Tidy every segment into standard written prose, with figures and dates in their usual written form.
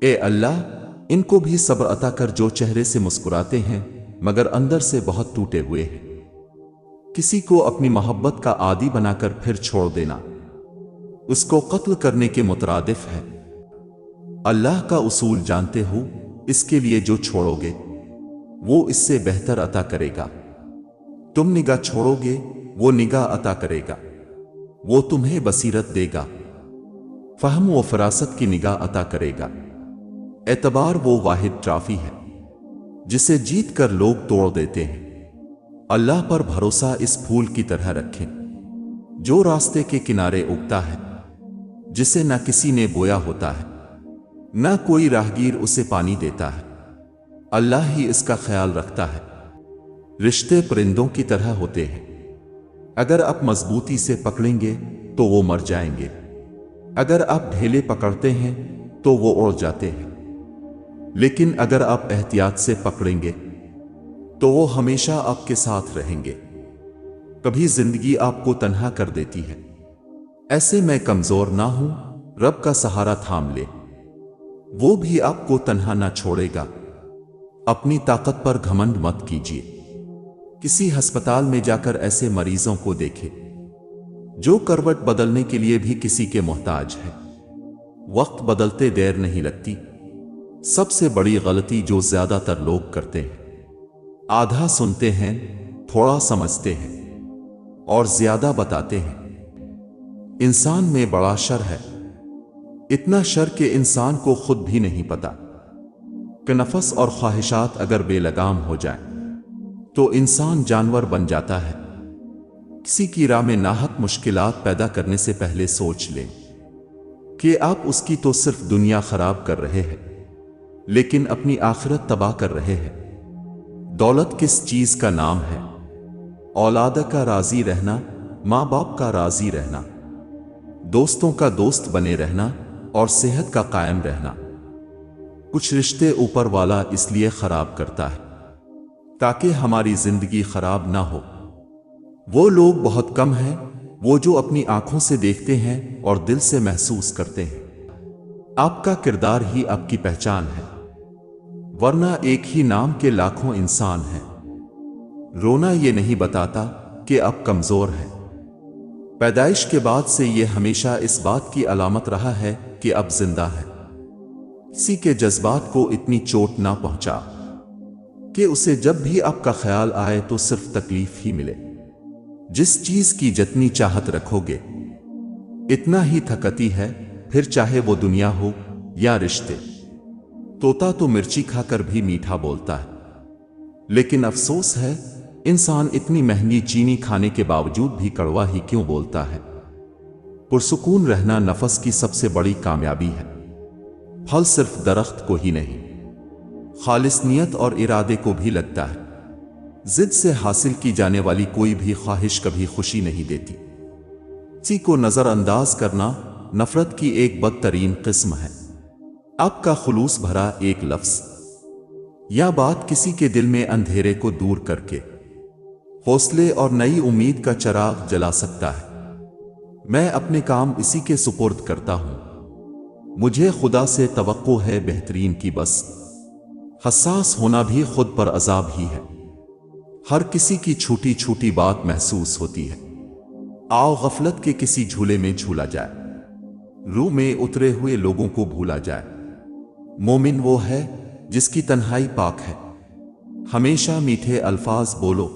اے اللہ، ان کو بھی صبر عطا کر جو چہرے سے مسکراتے ہیں مگر اندر سے بہت ٹوٹے ہوئے ہیں۔ کسی کو اپنی محبت کا عادی بنا کر پھر چھوڑ دینا اس کو قتل کرنے کے مترادف ہے۔ اللہ کا اصول جانتے ہو، اس کے لیے جو چھوڑو گے وہ اس سے بہتر عطا کرے گا۔ تم نگاہ چھوڑو گے وہ نگاہ عطا کرے گا۔ وہ تمہیں بصیرت دے گا، فہم و فراست کی نگاہ عطا کرے گا۔ اعتبار وہ واحد ٹرافی ہے جسے جیت کر لوگ توڑ دیتے ہیں۔ اللہ پر بھروسہ اس پھول کی طرح رکھیں جو راستے کے کنارے اگتا ہے، جسے نہ کسی نے بویا ہوتا ہے نہ کوئی راہگیر اسے پانی دیتا ہے، اللہ ہی اس کا خیال رکھتا ہے۔ رشتے پرندوں کی طرح ہوتے ہیں، اگر آپ مضبوطی سے پکڑیں گے تو وہ مر جائیں گے، اگر آپ ڈھیلے پکڑتے ہیں تو وہ اڑ جاتے ہیں، لیکن اگر آپ احتیاط سے پکڑیں گے تو وہ ہمیشہ آپ کے ساتھ رہیں گے۔ کبھی زندگی آپ کو تنہا کر دیتی ہے، ایسے میں کمزور نہ ہوں، رب کا سہارا تھام لے، وہ بھی آپ کو تنہا نہ چھوڑے گا۔ اپنی طاقت پر گھمنڈ مت کیجیے۔ کسی ہسپتال میں جا کر ایسے مریضوں کو دیکھیں جو کروٹ بدلنے کے لیے بھی کسی کے محتاج ہے۔ وقت بدلتے دیر نہیں لگتی۔ سب سے بڑی غلطی جو زیادہ تر لوگ کرتے ہیں، آدھا سنتے ہیں، تھوڑا سمجھتے ہیں اور زیادہ بتاتے ہیں۔ انسان میں بڑا شر ہے، اتنا شر کہ انسان کو خود بھی نہیں پتا کہ نفس اور خواہشات اگر بے لگام ہو جائیں تو انسان جانور بن جاتا ہے۔ کسی کی راہ میں ناحق مشکلات پیدا کرنے سے پہلے سوچ لیں کہ آپ اس کی تو صرف دنیا خراب کر رہے ہیں لیکن اپنی آخرت تباہ کر رہے ہیں۔ دولت کس چیز کا نام ہے؟ اولاد کا راضی رہنا، ماں باپ کا راضی رہنا، دوستوں کا دوست بنے رہنا اور صحت کا قائم رہنا۔ کچھ رشتے اوپر والا اس لیے خراب کرتا ہے تاکہ ہماری زندگی خراب نہ ہو۔ وہ لوگ بہت کم ہیں وہ جو اپنی آنکھوں سے دیکھتے ہیں اور دل سے محسوس کرتے ہیں۔ آپ کا کردار ہی آپ کی پہچان ہے، ورنہ ایک ہی نام کے لاکھوں انسان ہیں۔ رونا یہ نہیں بتاتا کہ آپ کمزور ہیں، پیدائش کے بعد سے یہ ہمیشہ اس بات کی علامت رہا ہے کہ اب زندہ ہے۔ کسی کے جذبات کو اتنی چوٹ نہ پہنچا کہ اسے جب بھی آپ کا خیال آئے تو صرف تکلیف ہی ملے۔ جس چیز کی جتنی چاہت رکھو گے اتنا ہی تھکتی ہے، پھر چاہے وہ دنیا ہو یا رشتے۔ طوطا تو مرچی کھا کر بھی میٹھا بولتا ہے، لیکن افسوس ہے انسان اتنی مہنگی چینی کھانے کے باوجود بھی کڑوا ہی کیوں بولتا ہے۔ پرسکون رہنا نفس کی سب سے بڑی کامیابی ہے۔ پھل صرف درخت کو ہی نہیں، خالص نیت اور ارادے کو بھی لگتا ہے۔ ضد سے حاصل کی جانے والی کوئی بھی خواہش کبھی خوشی نہیں دیتی۔ کسی کو نظر انداز کرنا نفرت کی ایک بدترین قسم ہے۔ آپ کا خلوص بھرا ایک لفظ یا بات کسی کے دل میں اندھیرے کو دور کر کے حوصلے اور نئی امید کا چراغ جلا سکتا ہے۔ میں اپنے کام اسی کے سپرد کرتا ہوں، مجھے خدا سے توقع ہے بہترین کی، بس حساس ہونا بھی خود پر عذاب ہی ہے۔ ہر کسی کی چھوٹی چھوٹی بات محسوس ہوتی ہے۔ آؤ غفلت کے کسی جھولے میں جھولا جائے، روح میں اترے ہوئے لوگوں کو بھولا جائے۔ مومن وہ ہے جس کی تنہائی پاک ہے۔ ہمیشہ میٹھے الفاظ بولو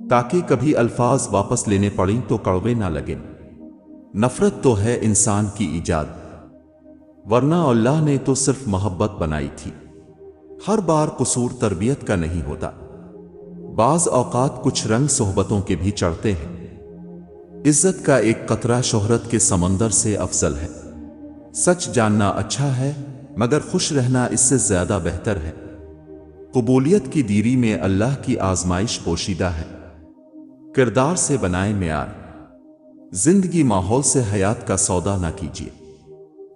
تاکہ کبھی الفاظ واپس لینے پڑیں تو کڑوے نہ لگیں۔ نفرت تو ہے انسان کی ایجاد، ورنہ اللہ نے تو صرف محبت بنائی تھی۔ ہر بار قصور تربیت کا نہیں ہوتا، بعض اوقات کچھ رنگ صحبتوں کے بھی چڑھتے ہیں۔ عزت کا ایک قطرہ شہرت کے سمندر سے افضل ہے۔ سچ جاننا اچھا ہے مگر خوش رہنا اس سے زیادہ بہتر ہے۔ قبولیت کی دیری میں اللہ کی آزمائش پوشیدہ ہے۔ کردار سے بنائیں معیار، زندگی ماحول سے حیات کا سودا نہ کیجیے۔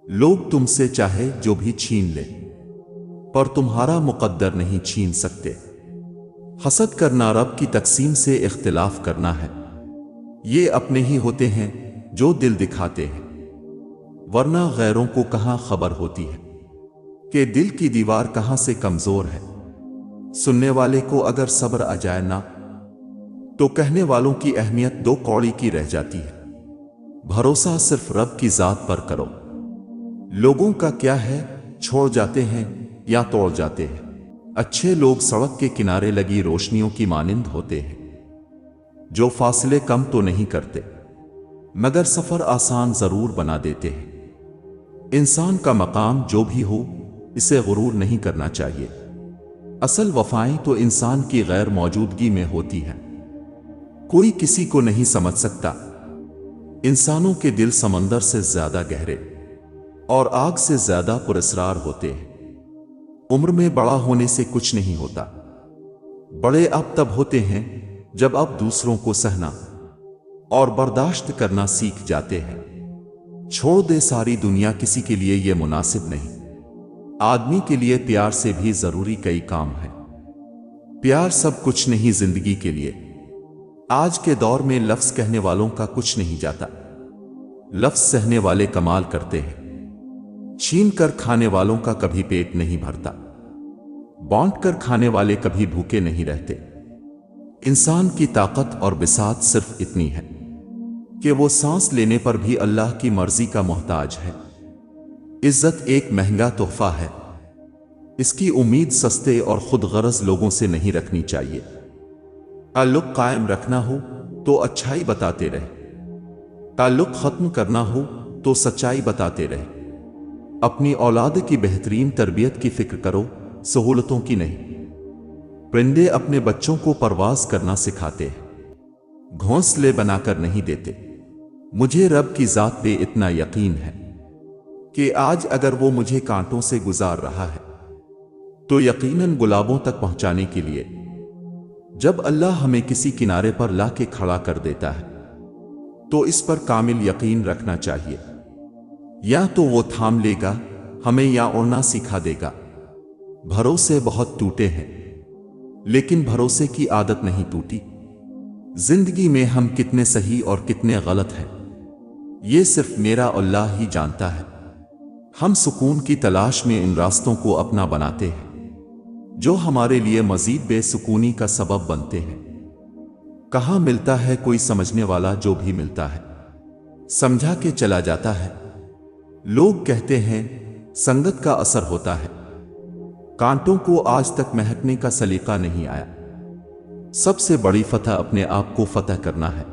لوگ تم سے چاہے جو بھی چھین لیں پر تمہارا مقدر نہیں چھین سکتے۔ حسد کرنا رب کی تقسیم سے اختلاف کرنا ہے۔ یہ اپنے ہی ہوتے ہیں جو دل دکھاتے ہیں، ورنہ غیروں کو کہاں خبر ہوتی ہے۔ کہ دل کی دیوار کہاں سے کمزور ہے۔ سننے والے کو اگر صبر آ جائے نا تو کہنے والوں کی اہمیت دو کوڑی کی رہ جاتی ہے۔ بھروسہ صرف رب کی ذات پر کرو۔ لوگوں کا کیا ہے، چھوڑ جاتے ہیں یا توڑ جاتے ہیں۔ اچھے لوگ سڑک کے کنارے لگی روشنیوں کی مانند ہوتے ہیں، جو فاصلے کم تو نہیں کرتے مگر سفر آسان ضرور بنا دیتے ہیں۔ انسان کا مقام جو بھی ہو، اسے غرور نہیں کرنا چاہیے۔ اصل وفائیں تو انسان کی غیر موجودگی میں ہوتی ہیں۔ کوئی کسی کو نہیں سمجھ سکتا۔ انسانوں کے دل سمندر سے زیادہ گہرے اور آگ سے زیادہ پراسرار ہوتے ہیں۔ عمر میں بڑا ہونے سے کچھ نہیں ہوتا۔ بڑے اب تب ہوتے ہیں جب اب دوسروں کو سہنا اور برداشت کرنا سیکھ جاتے ہیں۔ چھوڑ دے ساری دنیا، کسی کے لیے یہ مناسب نہیں۔ آدمی کے لیے پیار سے بھی ضروری کئی کام ہیں۔ پیار سب کچھ نہیں زندگی کے لیے۔ آج کے دور میں لفظ کہنے والوں کا کچھ نہیں جاتا، لفظ سہنے والے کمال کرتے ہیں۔ چھین کر کھانے والوں کا کبھی پیٹ نہیں بھرتا، بانٹ کر کھانے والے کبھی بھوکے نہیں رہتے۔ انسان کی طاقت اور بساط صرف اتنی ہے کہ وہ سانس لینے پر بھی اللہ کی مرضی کا محتاج ہے۔ عزت ایک مہنگا تحفہ ہے، اس کی امید سستے اور خود غرض لوگوں سے نہیں رکھنی چاہیے۔ تعلق قائم رکھنا ہو تو اچھائی بتاتے رہے، تعلق ختم کرنا ہو تو سچائی بتاتے رہے۔ اپنی اولاد کی بہترین تربیت کی فکر کرو، سہولتوں کی نہیں۔ پرندے اپنے بچوں کو پرواز کرنا سکھاتے ہیں، گھونسلے بنا کر نہیں دیتے۔ مجھے رب کی ذات پہ اتنا یقین ہے کہ آج اگر وہ مجھے کانٹوں سے گزار رہا ہے تو یقیناً گلابوں تک پہنچانے کے لیے۔ جب اللہ ہمیں کسی کنارے پر لا کے کھڑا کر دیتا ہے تو اس پر کامل یقین رکھنا چاہیے۔ یا تو وہ تھام لے گا ہمیں یا اڑنا سکھا دے گا۔ بھروسے بہت ٹوٹے ہیں لیکن بھروسے کی عادت نہیں ٹوٹی۔ زندگی میں ہم کتنے صحیح اور کتنے غلط ہیں، یہ صرف میرا اللہ ہی جانتا ہے۔ ہم سکون کی تلاش میں ان راستوں کو اپنا بناتے ہیں جو ہمارے لیے مزید بے سکونی کا سبب بنتے ہیں۔ کہاں ملتا ہے کوئی سمجھنے والا، جو بھی ملتا ہے سمجھا کے چلا جاتا ہے۔ لوگ کہتے ہیں سنگت کا اثر ہوتا ہے، کانٹوں کو آج تک مہکنے کا سلیقہ نہیں آیا۔ سب سے بڑی فتح اپنے آپ کو فتح کرنا ہے۔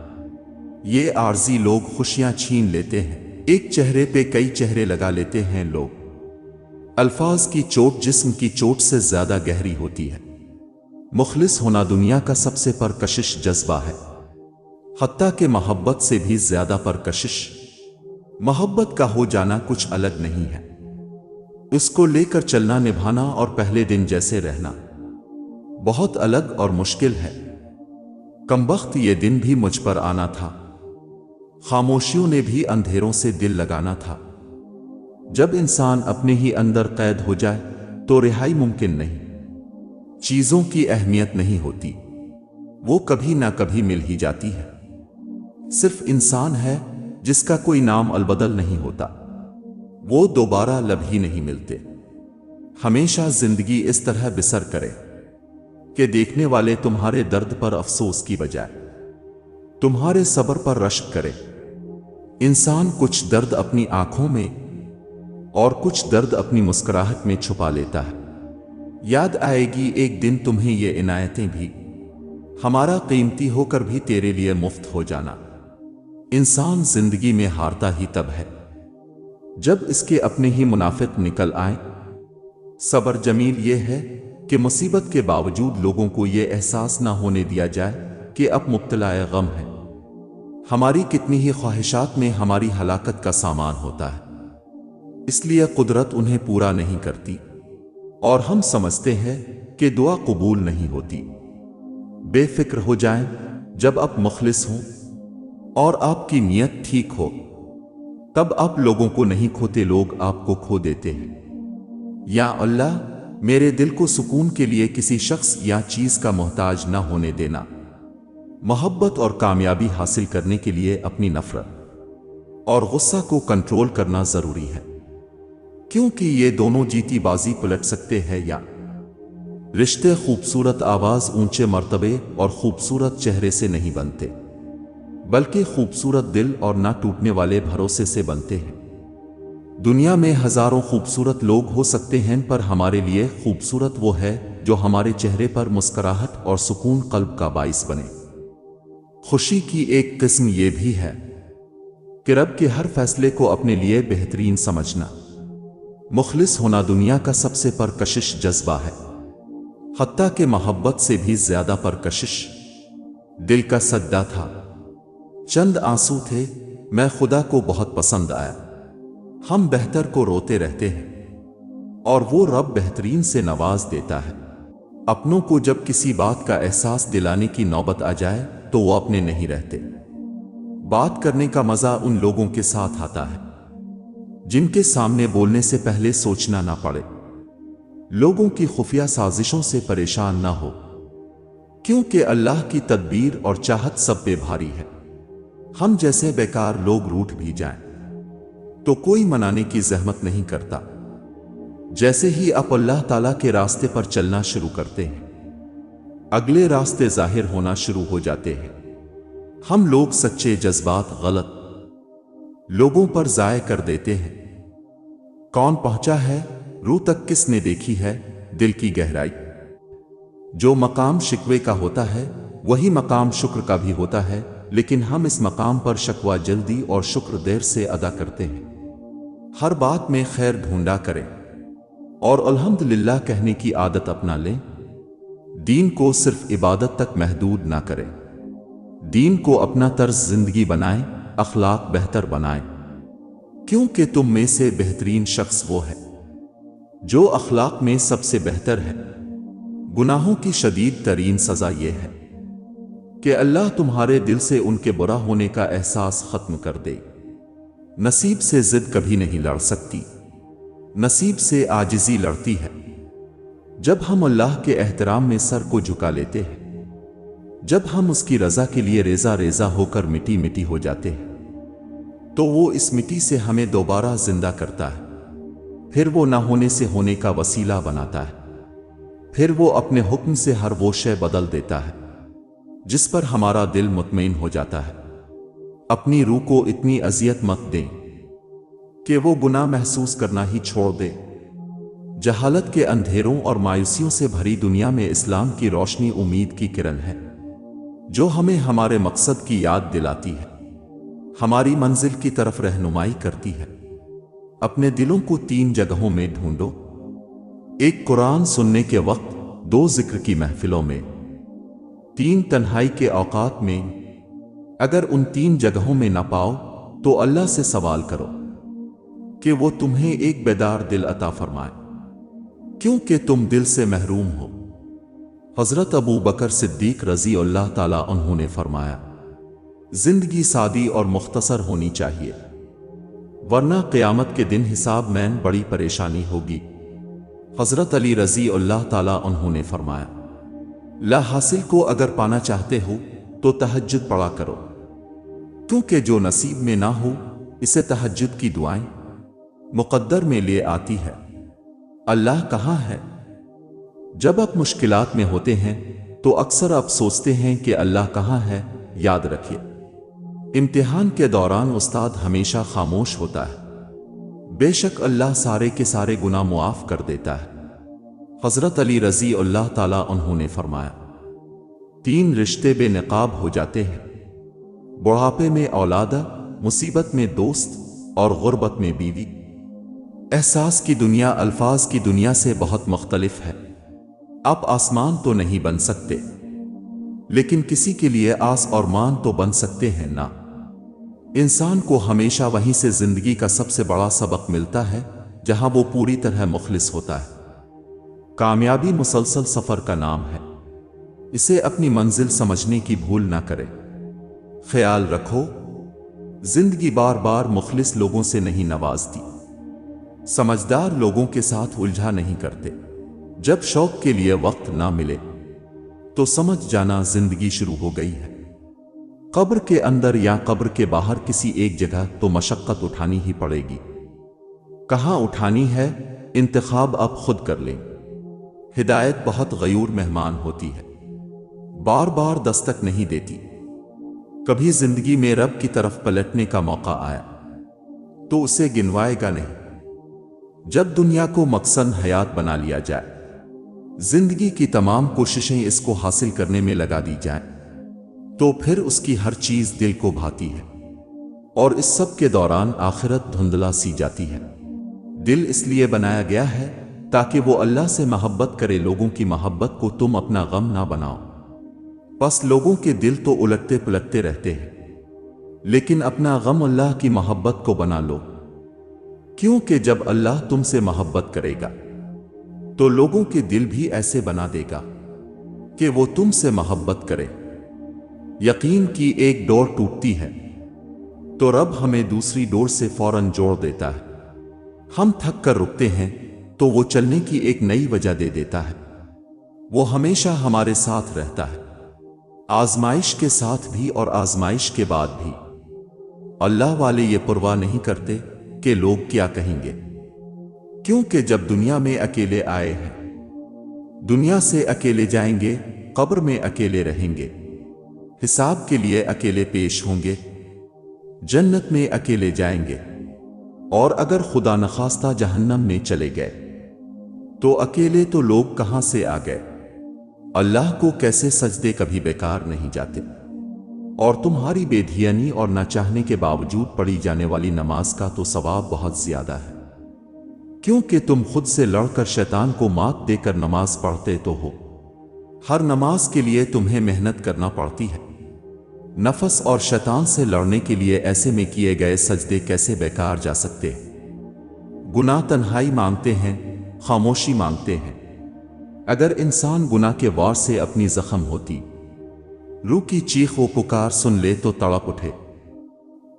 یہ عارضی لوگ خوشیاں چھین لیتے ہیں، ایک چہرے پہ کئی چہرے لگا لیتے ہیں لوگ۔ الفاظ کی چوٹ جسم کی چوٹ سے زیادہ گہری ہوتی ہے۔ مخلص ہونا دنیا کا سب سے پرکشش جذبہ ہے، حتیٰ کہ محبت سے بھی زیادہ پرکشش۔ محبت کا ہو جانا کچھ الگ نہیں ہے، اس کو لے کر چلنا، نبھانا اور پہلے دن جیسے رہنا بہت الگ اور مشکل ہے۔ کمبخت یہ دن بھی مجھ پر آنا تھا، خاموشیوں نے بھی اندھیروں سے دل لگانا تھا۔ جب انسان اپنے ہی اندر قید ہو جائے تو رہائی ممکن نہیں۔ چیزوں کی اہمیت نہیں ہوتی، وہ کبھی نہ کبھی مل ہی جاتی ہے۔ صرف انسان ہے جس کا کوئی نام البدل نہیں ہوتا، وہ دوبارہ لب ہی نہیں ملتے۔ ہمیشہ زندگی اس طرح بسر کرے کہ دیکھنے والے تمہارے درد پر افسوس کی بجائے تمہارے صبر پر رشک کرے۔ انسان کچھ درد اپنی آنکھوں میں اور کچھ درد اپنی مسکراہٹ میں چھپا لیتا ہے۔ یاد آئے گی ایک دن تمہیں یہ عنایتیں بھی، ہمارا قیمتی ہو کر بھی تیرے لیے مفت ہو جانا۔ انسان زندگی میں ہارتا ہی تب ہے جب اس کے اپنے ہی منافق نکل آئیں۔ صبر جمیل یہ ہے کہ مصیبت کے باوجود لوگوں کو یہ احساس نہ ہونے دیا جائے کہ اب مبتلا غم ہے۔ ہماری کتنی ہی خواہشات میں ہماری ہلاکت کا سامان ہوتا ہے، اس لیے قدرت انہیں پورا نہیں کرتی اور ہم سمجھتے ہیں کہ دعا قبول نہیں ہوتی۔ بے فکر ہو جائیں جب آپ مخلص ہوں اور آپ کی نیت ٹھیک ہو، تب آپ لوگوں کو نہیں کھوتے، لوگ آپ کو کھو دیتے ہیں۔ یا اللہ، میرے دل کو سکون کے لیے کسی شخص یا چیز کا محتاج نہ ہونے دینا۔ محبت اور کامیابی حاصل کرنے کے لیے اپنی نفرت اور غصہ کو کنٹرول کرنا ضروری ہے، क्योंकि ये दोनों जीती बाजी पलट सकते हैं या रिश्ते खूबसूरत आवाज, ऊंचे मर्तबे और खूबसूरत चेहरे से नहीं बनते, बल्कि खूबसूरत दिल और ना टूटने वाले भरोसे से बनते हैं। दुनिया में हजारों खूबसूरत लोग हो सकते हैं, पर हमारे लिए खूबसूरत वो है जो हमारे चेहरे पर मुस्कुराहट और सुकून कल्ब का बाइस बने। खुशी की एक किस्म ये भी है कि रब के हर फैसले को अपने लिए बेहतरीन समझना। मुखलिस होना दुनिया का सबसे परकशिश जज्बा है, हत्ता के मोहब्बत से भी ज्यादा परकशिश। दिल का सद्दा था, चंद आंसू थे, मैं खुदा को बहुत पसंद आया। हम बेहतर को रोते रहते हैं और वो रब बेहतरीन से नवाज देता है। अपनों को जब किसी बात का एहसास दिलाने की नौबत आ जाए तो वो अपने नहीं रहते। बात करने का मजा उन लोगों के साथ आता है जिनके सामने बोलने से पहले सोचना ना पड़े, लोगों की खुफिया साजिशों से परेशान ना हो, क्योंकि अल्लाह की तदबीर और चाहत सब पे भारी है। हम जैसे बेकार लोग रूठ भी जाएं तो कोई मनाने की जहमत नहीं करता। जैसे ही आप अल्लाह ताला के रास्ते पर चलना शुरू करते हैं, अगले रास्ते जाहिर होना शुरू हो जाते हैं। हम लोग सच्चे जज्बात गलत लोगों पर जाय कर देते हैं। कौन पहुंचा है रूह तक, किसने देखी है दिल की गहराई। जो मकाम शिकवे का होता है वही मकाम शुक्र का भी होता है, लेकिन हम इस मकाम पर शक्वा जल्दी और शुक्र देर से अदा करते हैं। हर बात में खैर ढूंढा करें और अल्हम्दुलिल्लाह कहने की आदत अपना लें। दीन को सिर्फ इबादत तक महदूद ना करें, दीन को अपना तर्ज जिंदगी बनाएं, अखलाक बेहतर बनाएं, क्योंकि तुम में से बेहतरीन शख्स वो है जो अखलाक में सबसे बेहतर है। गुनाहों की शदीद तरीन सजा यह है कि अल्लाह तुम्हारे दिल से उनके बुरा होने का एहसास खत्म कर दे। नसीब से जिद कभी नहीं लड़ सकती, नसीब से आजिजी लड़ती है। जब हम अल्लाह के एहतराम में सर को झुका लेते हैं, जब हम उसकी रजा के लिए रेजा रेजा होकर मिट्टी मिट्टी हो जाते हैं, तो वो इस मिट्टी से हमें दोबारा जिंदा करता है। फिर वो ना होने से होने का वसीला बनाता है। फिर वो अपने हुक्म से हर वो शय बदल देता है जिस पर हमारा दिल मुतमईन हो जाता है। अपनी रूह को इतनी अजियत मत दें कि वो गुनाह महसूस करना ही छोड़ दे। जहालत के अंधेरों और मायूसियों से भरी दुनिया में इस्लाम की रोशनी उम्मीद की किरण है, जो हमें हमारे मकसद की याद दिलाती है, हमारी मंजिल की तरफ रहनुमाई करती है। अपने दिलों को 3 जगहों में ढूंढो, 1 कुरान सुनने के वक्त, 2 जिक्र की महफिलों में, 3 तन्हाई के औकात में। अगर उन 3 जगहों में ना पाओ तो अल्लाह से सवाल करो कि वो तुम्हें एक बेदार दिल अता फरमाए, क्योंकि तुम दिल से महरूम हो। हजरत अबू बकर सिद्दीक रजी अल्लाह ताला अन्हु ने फरमाया, जिंदगी सादी और मुख्तसर होनी चाहिए, वरना क़यामत के दिन हिसाब में बड़ी परेशानी होगी। हजरत अली रजी अल्लाह ताला अन्हु ने फरमाया, ला हासिल को अगर पाना चाहते हो तो तहज्जुद पढ़ा करो, क्योंकि जो नसीब में ना हो इसे तहज्जुद की दुआएं मुकद्दर में ले आती है। अल्लाह कहाँ है? जब आप मुश्किलात में होते हैं तो अक्सर आप सोचते हैं कि अल्लाह कहाँ है। याद रखिए, इम्तिहान के दौरान उस्ताद हमेशा खामोश होता है। बेशक अल्लाह सारे के सारे गुनाह मुआफ कर देता है। हजरत अली रजी अल्लाह ताला अन्हु ने फरमाया, 3 रिश्ते बेनकाब हो जाते हैं, बुढ़ापे में औलादा, मुसीबत में दोस्त और गुर्बत में बीवी। एहसास की दुनिया अल्फाज की दुनिया से बहुत मुख्तलिफ है। आप आसमान तो नहीं बन सकते, लेकिन किसी के लिए आस और मान तो बन सकते हैं ना। इंसान को हमेशा वहीं से जिंदगी का सबसे बड़ा सबक मिलता है जहां वो पूरी तरह मुखलिस होता है। कामयाबी मुसलसल सफर का नाम है, इसे अपनी मंजिल समझने की भूल ना करें। ख्याल रखो, जिंदगी बार बार मुखलिस लोगों से नहीं नवाजती, समझदार लोगों के साथ उलझा नहीं करते। जब शौक के लिए वक्त ना मिले तो समझ जाना जिंदगी शुरू हो गई है। कब्र के अंदर या कब्र के बाहर किसी एक जगह तो मशक्कत उठानी ही पड़ेगी। کہاں اٹھانی ہے، انتخاب اب خود کر لیں۔ ہدایت بہت غیور مہمان ہوتی ہے، بار بار دستک نہیں دیتی۔ کبھی زندگی میں رب کی طرف پلٹنے کا موقع آیا تو اسے گنوائے گا نہیں۔ جب دنیا کو مقصد حیات بنا لیا جائے، زندگی کی تمام کوششیں اس کو حاصل کرنے میں لگا دی جائیں، تو پھر اس کی ہر چیز دل کو بھاتی ہے، اور اس سب کے دوران آخرت دھندلا سی جاتی ہے۔ دل اس لیے بنایا گیا ہے تاکہ وہ اللہ سے محبت کرے، لوگوں کی محبت کو تم اپنا غم نہ بناؤ۔ بس لوگوں کے دل تو الٹتے پلٹتے رہتے ہیں، لیکن اپنا غم اللہ کی محبت کو بنا لو، کیونکہ جب اللہ تم سے محبت کرے گا تو لوگوں کے دل بھی ایسے بنا دے گا کہ وہ تم سے محبت کرے۔ یقین کی ایک ڈور ٹوٹتی ہے تو رب ہمیں دوسری ڈور سے فوراً جوڑ دیتا ہے۔ ہم تھک کر رکتے ہیں تو وہ چلنے کی ایک نئی وجہ دے دیتا ہے۔ وہ ہمیشہ ہمارے ساتھ رہتا ہے، آزمائش کے ساتھ بھی اور آزمائش کے بعد بھی۔ اللہ والے یہ پرواہ نہیں کرتے کہ لوگ کیا کہیں گے، کیونکہ جب دنیا میں اکیلے آئے ہیں، دنیا سے اکیلے جائیں گے، قبر میں اکیلے رہیں گے، حساب کے لیے اکیلے پیش ہوں گے، جنت میں اکیلے جائیں گے، اور اگر خدا نخواستہ جہنم میں چلے گئے تو اکیلے تو لوگ کہاں سے آ گئے۔ اللہ کو کیسے سجدے کبھی بیکار نہیں جاتے، اور تمہاری بے دھیانی اور نہ چاہنے کے باوجود پڑھی جانے والی نماز کا تو ثواب بہت زیادہ ہے، کیونکہ تم خود سے لڑ کر شیطان کو مات دے کر نماز پڑھتے تو ہو۔ ہر نماز کے لیے تمہیں محنت کرنا پڑتی ہے۔ نفس اور شیطان سے لڑنے کے لیے ایسے میں کیے گئے سجدے کیسے بیکار جا سکتے ہیں؟ گناہ تنہائی مانگتے ہیں، خاموشی مانگتے ہیں۔ اگر انسان گناہ کے وار سے اپنی زخم ہوتی روح کی چیخ و پکار سن لے تو تڑپ اٹھے،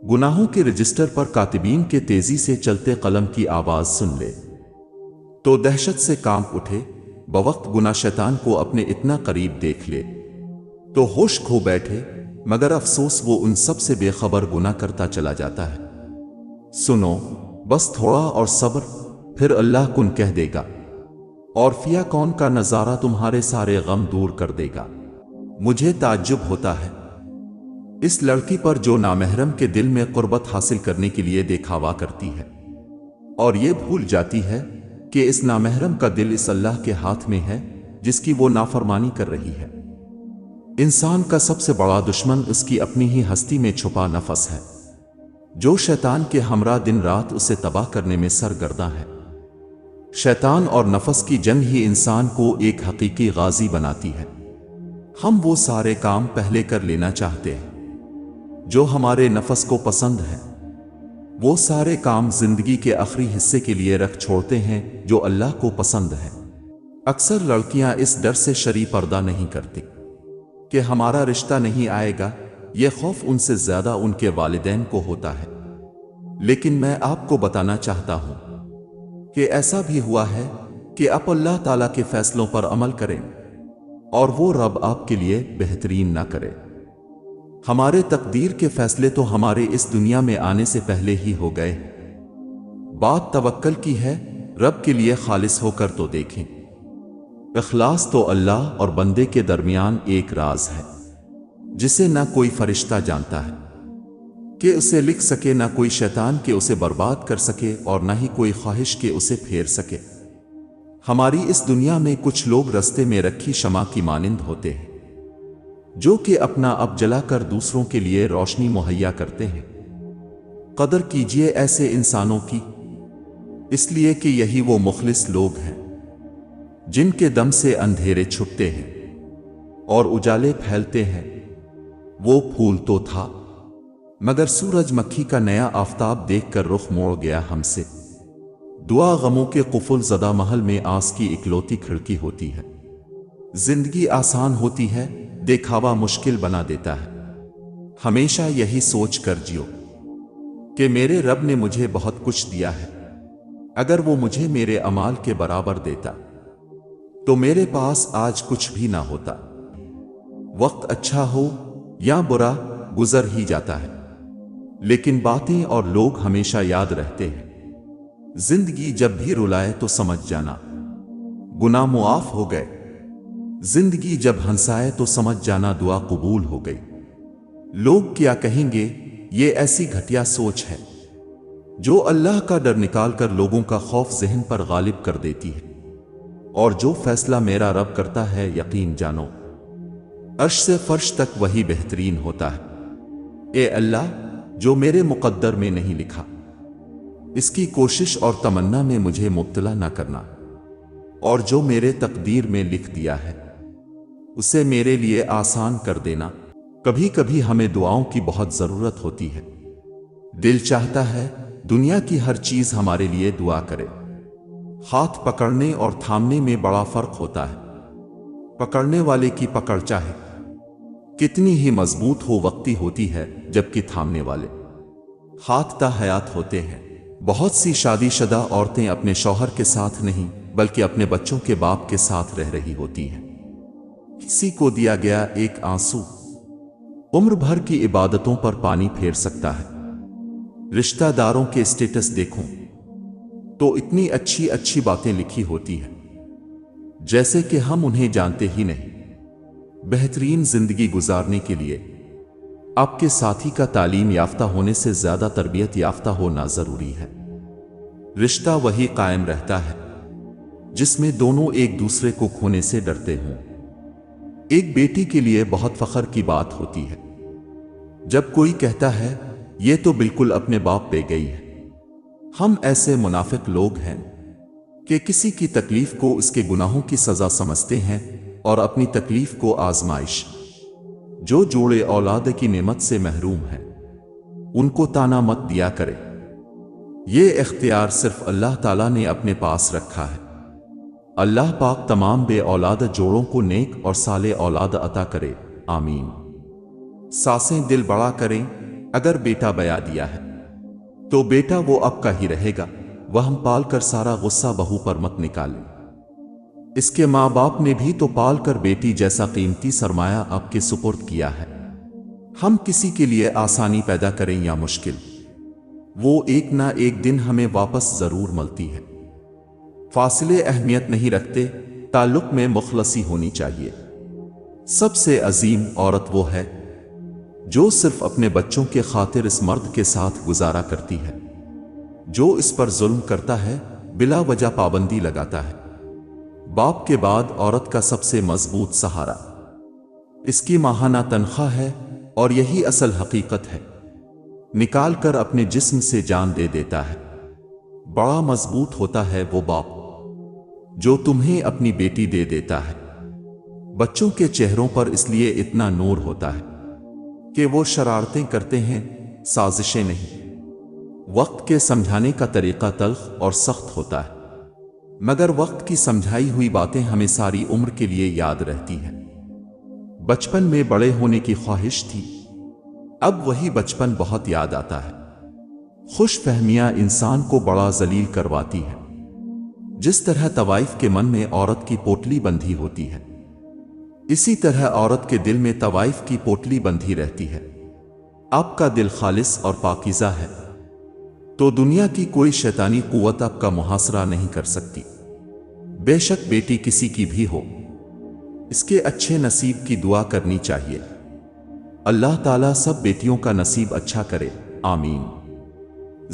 گناہوں کے رجسٹر پر کاتبین کے تیزی سے چلتے قلم کی آواز سن لے تو دہشت سے کانپ اٹھے، بوقت گناہ شیطان کو اپنے اتنا قریب دیکھ لے تو ہوش کھو بیٹھے، مگر افسوس وہ ان سب سے بے خبر گناہ کرتا چلا جاتا ہے۔ سنو، بس تھوڑا اور صبر، پھر اللہ کن کہہ دے گا، اور فیا کون کا نظارہ تمہارے سارے غم دور کر دے گا۔ مجھے تعجب ہوتا ہے اس لڑکی پر جو نامحرم کے دل میں قربت حاصل کرنے کے لیے دکھاوا کرتی ہے، اور یہ بھول جاتی ہے کہ اس نامحرم کا دل اس اللہ کے ہاتھ میں ہے جس کی وہ نافرمانی کر رہی ہے۔ انسان کا سب سے بڑا دشمن اس کی اپنی ہی ہستی میں چھپا نفس ہے، جو شیطان کے ہمراہ دن رات اسے تباہ کرنے میں سرگرداں ہے۔ شیطان اور نفس کی جنگ ہی انسان کو ایک حقیقی غازی بناتی ہے۔ ہم وہ سارے کام پہلے کر لینا چاہتے ہیں جو ہمارے نفس کو پسند ہے، وہ سارے کام زندگی کے آخری حصے کے لیے رکھ چھوڑتے ہیں جو اللہ کو پسند ہے۔ اکثر لڑکیاں اس ڈر سے شرعی پردہ نہیں کرتی کہ ہمارا رشتہ نہیں آئے گا، یہ خوف ان سے زیادہ ان کے والدین کو ہوتا ہے۔ لیکن میں آپ کو بتانا چاہتا ہوں کہ ایسا بھی ہوا ہے کہ آپ اللہ تعالیٰ کے فیصلوں پر عمل کریں اور وہ رب آپ کے لیے بہترین نہ کرے۔ ہمارے تقدیر کے فیصلے تو ہمارے اس دنیا میں آنے سے پہلے ہی ہو گئے۔ بات توکل کی ہے، رب کے لیے خالص ہو کر تو دیکھیں۔ اخلاص تو اللہ اور بندے کے درمیان ایک راز ہے جسے نہ کوئی فرشتہ جانتا ہے کہ اسے لکھ سکے، نہ کوئی شیطان کہ اسے برباد کر سکے، اور نہ ہی کوئی خواہش کہ اسے پھیر سکے۔ ہماری اس دنیا میں کچھ لوگ رستے میں رکھی شمع کی مانند ہوتے ہیں جو کہ اپنا اب جلا کر دوسروں کے لیے روشنی مہیا کرتے ہیں۔ قدر کیجیے ایسے انسانوں کی، اس لیے کہ یہی وہ مخلص لوگ ہیں جن کے دم سے اندھیرے چھپتے ہیں اور اجالے پھیلتے ہیں۔ وہ پھول تو تھا مگر سورج مکھی کا نیا آفتاب دیکھ کر رخ موڑ گیا ہم سے۔ دعا غموں کے قفل زدہ محل میں آس کی اکلوتی کھڑکی ہوتی ہے۔ زندگی آسان ہوتی ہے، دکھاوا مشکل بنا دیتا ہے۔ ہمیشہ یہی سوچ کر جیو کہ میرے رب نے مجھے بہت کچھ دیا ہے، اگر وہ مجھے میرے اعمال کے برابر دیتا تو میرے پاس آج کچھ بھی نہ ہوتا۔ وقت اچھا ہو یا برا گزر ہی جاتا ہے، لیکن باتیں اور لوگ ہمیشہ یاد رہتے ہیں۔ जिंदगी जब भी रुलाए तो समझ जाना गुनाह मुआफ हो गए। जिंदगी जब हंसाए तो समझ जाना दुआ कबूल हो गई। लोग क्या कहेंगे, ये ऐसी घटिया सोच है जो अल्लाह का डर निकाल कर लोगों का खौफ ज़हन पर गालिब कर देती है। और जो फैसला मेरा रब करता है, यकीन जानो अर्श से फर्श तक वही बेहतरीन होता है। ए अल्लाह, जो मेरे मुकद्दर में नहीं लिखा, इसकी कोशिश और तमन्ना में मुझे मुब्तला न करना, और जो मेरे तकदीर में लिख दिया है उसे मेरे लिए आसान कर देना। कभी कभी हमें दुआओं की बहुत ज़रूरत होती है। दिल चाहता है दुनिया की हर चीज़ हमारे लिए दुआ करे। हाथ पकड़ने और थामने में बड़ा फर्क होता है। पकड़ने वाले की पकड़ चाहे कितनी ही मजबूत हो, वक्ती होती है, जबकि थामने वाले हाथ ता हयात होते हैं। बहुत सी शादीशुदा औरतें अपने शौहर के साथ नहीं बल्कि अपने बच्चों के बाप के साथ रह रही होती हैं। किसी को दिया गया एक आंसू उम्र भर की इबादतों पर पानी फेर सकता है। रिश्तेदारों के स्टेटस देखूं तो इतनी अच्छी अच्छी बातें लिखी होती हैं जैसे कि हम उन्हें जानते ही नहीं। बेहतरीन जिंदगी गुजारने के लिए आपके साथी का तालीम याफ्ता होने से ज्यादा तरबियत याफ्ता होना जरूरी है। रिश्ता वही कायम रहता है जिसमें दोनों एक दूसरे को खोने से डरते हों। एक बेटी के लिए बहुत फख्र की बात होती है जब कोई कहता है ये तो बिल्कुल अपने बाप पे गई है। हम ऐसे मुनाफिक लोग हैं कि किसी की तकलीफ को उसके गुनाहों की सजा समझते हैं और अपनी तकलीफ को आजमाइश। जो जोड़े औलाद की नेमत से महरूम है उनको ताना मत दिया करे। ये इख्तियार सिर्फ अल्लाह ताला ने अपने पास रखा है। अल्लाह पाक तमाम बे औलाद जोड़ों को नेक और साले औलाद अता करे, आमीन। सासें दिल बड़ा करें, अगर बेटा बया दिया है तो बेटा वो अब का ही रहेगा। वह हम पाल कर सारा गुस्सा बहू पर मत निकाले। इसके माँ बाप ने भी तो पाल कर बेटी जैसा कीमती सरमाया आपके सुपुर्द किया है। हम किसी के लिए आसानी पैदा करें या मुश्किल, वो एक ना एक दिन हमें वापस जरूर मिलती है। फासले अहमियत नहीं रखते, ताल्लुक में मुखलसी होनी चाहिए। सबसे अजीम औरत वो है जो सिर्फ अपने बच्चों के खातिर इस मर्द के साथ गुजारा करती है जो इस पर जुल्म करता है, बिला वजह पाबंदी लगाता है। बाप के बाद औरत का सबसे मजबूत सहारा इसकी माहाना तनख्वाह है और यही असल हकीकत है। निकाल कर अपने जिस्म से जान दे देता है। बड़ा मजबूत होता है वो बाप जो तुम्हें अपनी बेटी दे देता है। बच्चों के चेहरों पर इसलिए इतना नूर होता है कि वो शरारतें करते हैं, साजिशें नहीं। वक्त के समझाने का तरीका तल्ख और सख्त होता है, मगर वक्त की समझाई हुई बातें हमें सारी उम्र के लिए याद रहती हैं। बचपन में बड़े होने की ख्वाहिश थी, अब वही बचपन बहुत याद आता है। खुश फहमियां इंसान को बड़ा जलील करवाती है। जिस तरह तवाइफ के मन में औरत की पोटली बंधी होती है, इसी तरह औरत के दिल में तवाइफ की पोटली बंधी रहती है। आपका दिल खालिस और पाकीज़ा है तो दुनिया की कोई शैतानी कुव्वत आपका मुहासरा नहीं कर सकती। बेशक बेटी किसी की भी हो, इसके अच्छे नसीब की दुआ करनी चाहिए। अल्लाह ताला सब बेटियों का नसीब अच्छा करे, आमीन।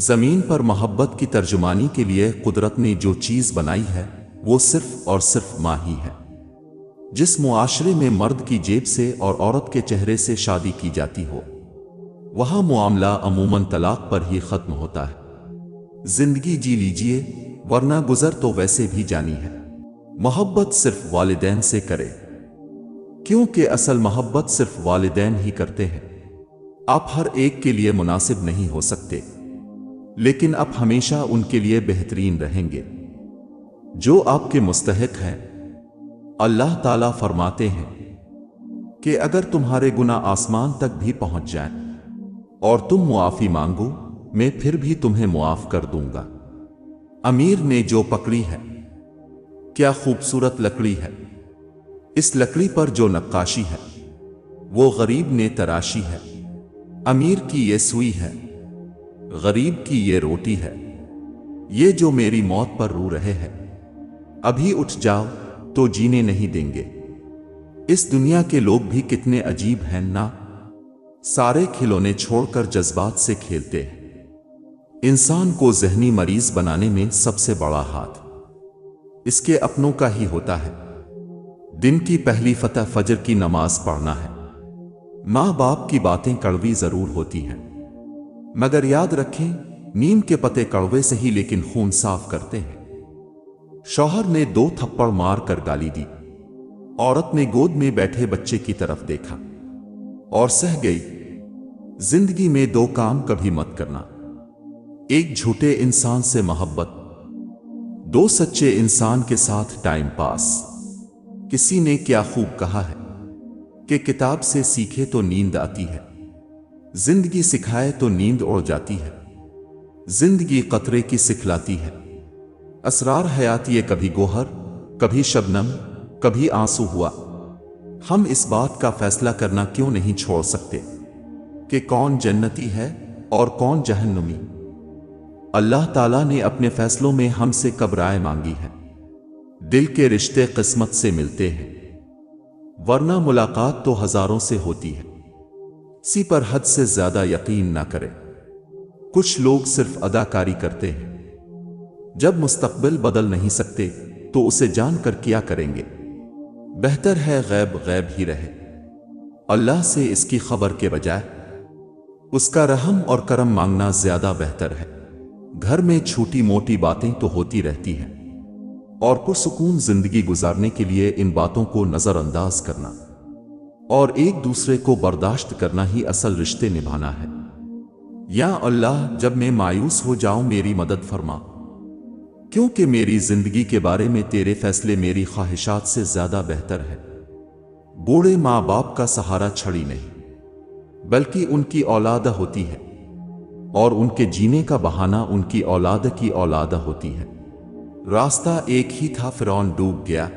जमीन पर मोहब्बत की तर्जुमानी के लिए कुदरत ने जो चीज बनाई है वो सिर्फ और सिर्फ माँ ही है। जिस मुआशरे में मर्द की जेब से और औरत के चेहरे से शादी की जाती हो, वहां मामला अमूमन तलाक पर ही खत्म होता है। जिंदगी जी लीजिए, वरना गुजर तो वैसे भी जानी है। मोहब्बत सिर्फ वालिदैन से करे, क्योंकि असल मोहब्बत सिर्फ वालिदैन ही करते हैं। आप हर एक के लिए मुनासिब नहीं हो सकते, लेकिन आप हमेशा उनके लिए बेहतरीन रहेंगे जो आपके मुस्तहिक हैं। अल्लाह ताला फरमाते हैं कि अगर तुम्हारे गुनाह आसमान तक भी पहुंच जाएं और तुम मुआफी मांगो, मैं फिर भी तुम्हें मुआफ कर दूंगा। अमीर ने जो पकड़ी है, क्या खूबसूरत लकड़ी है। इस लकड़ी पर जो नक्काशी है वो गरीब ने तराशी है। अमीर की ये सुई है, गरीब की ये रोटी है। ये जो मेरी मौत पर रो रहे हैं, अभी उठ जाओ तो जीने नहीं देंगे। इस दुनिया के लोग भी कितने अजीब हैं ना, सारे खिलौने छोड़कर जज्बात से खेलते हैं। इंसान को ज़हनी मरीज बनाने में सबसे बड़ा हाथ इसके अपनों का ही होता है। दिन की पहली फतह फजर की नमाज पढ़ना है। माँ बाप की बातें कड़वी जरूर होती हैं, मगर याद रखें, नीम के पत्ते कड़वे से ही लेकिन खून साफ करते हैं। शौहर ने 2 थप्पड़ मार कर गाली दी। औरत ने गोद में बैठे बच्चे की तरफ देखा और सह गई। जिंदगी में 2 काम कभी मत करना, एक झूठे इंसान से मोहब्बत, 2 सच्चे इंसान के साथ टाइम पास। किसी ने क्या खूब कहा है कि किताब से सीखे तो नींद आती है, जिंदगी सिखाए तो नींद उड़ जाती है। जिंदगी कतरे की सिखलाती है, असरार हयात ये कभी गोहर, कभी शबनम, कभी आंसू हुआ। हम इस बात का फैसला करना क्यों नहीं छोड़ सकते कि कौन जन्नती है और कौन जहन्नुमी। अल्लाह ताला ने अपने फैसलों में हमसे कब राय मांगी है। दिल के रिश्ते किस्मत से मिलते हैं, वरना मुलाकात तो हजारों से होती है। किसी पर हद से ज्यादा यकीन ना करें। कुछ लोग सिर्फ अदाकारी करते हैं। जब मुस्तकबिल बदल नहीं सकते तो उसे जानकर क्या करेंगे। बेहतर है गैब गैब ही रहे, अल्लाह से इसकी खबर के बजाय उसका रहम और करम मांगना ज्यादा बेहतर है। घर में छोटी मोटी बातें तो होती रहती हैं, और पुरसुकून जिंदगी गुजारने के लिए इन बातों को नजरअंदाज करना और एक दूसरे को बर्दाश्त करना ही असल रिश्ते निभाना है। या अल्लाह, जब मैं मायूस हो जाऊं मेरी मदद फरमा, क्योंकि मेरी जिंदगी के बारे में तेरे फैसले मेरी ख्वाहिशात से ज्यादा बेहतर है। बूढ़े माँ बाप का सहारा छड़ी नहीं, बल्कि उनकी औलाद होती है, और उनके जीने का बहाना उनकी औलाद की औलाद होती है। रास्ता एक ही था, फिरौन डूब गया,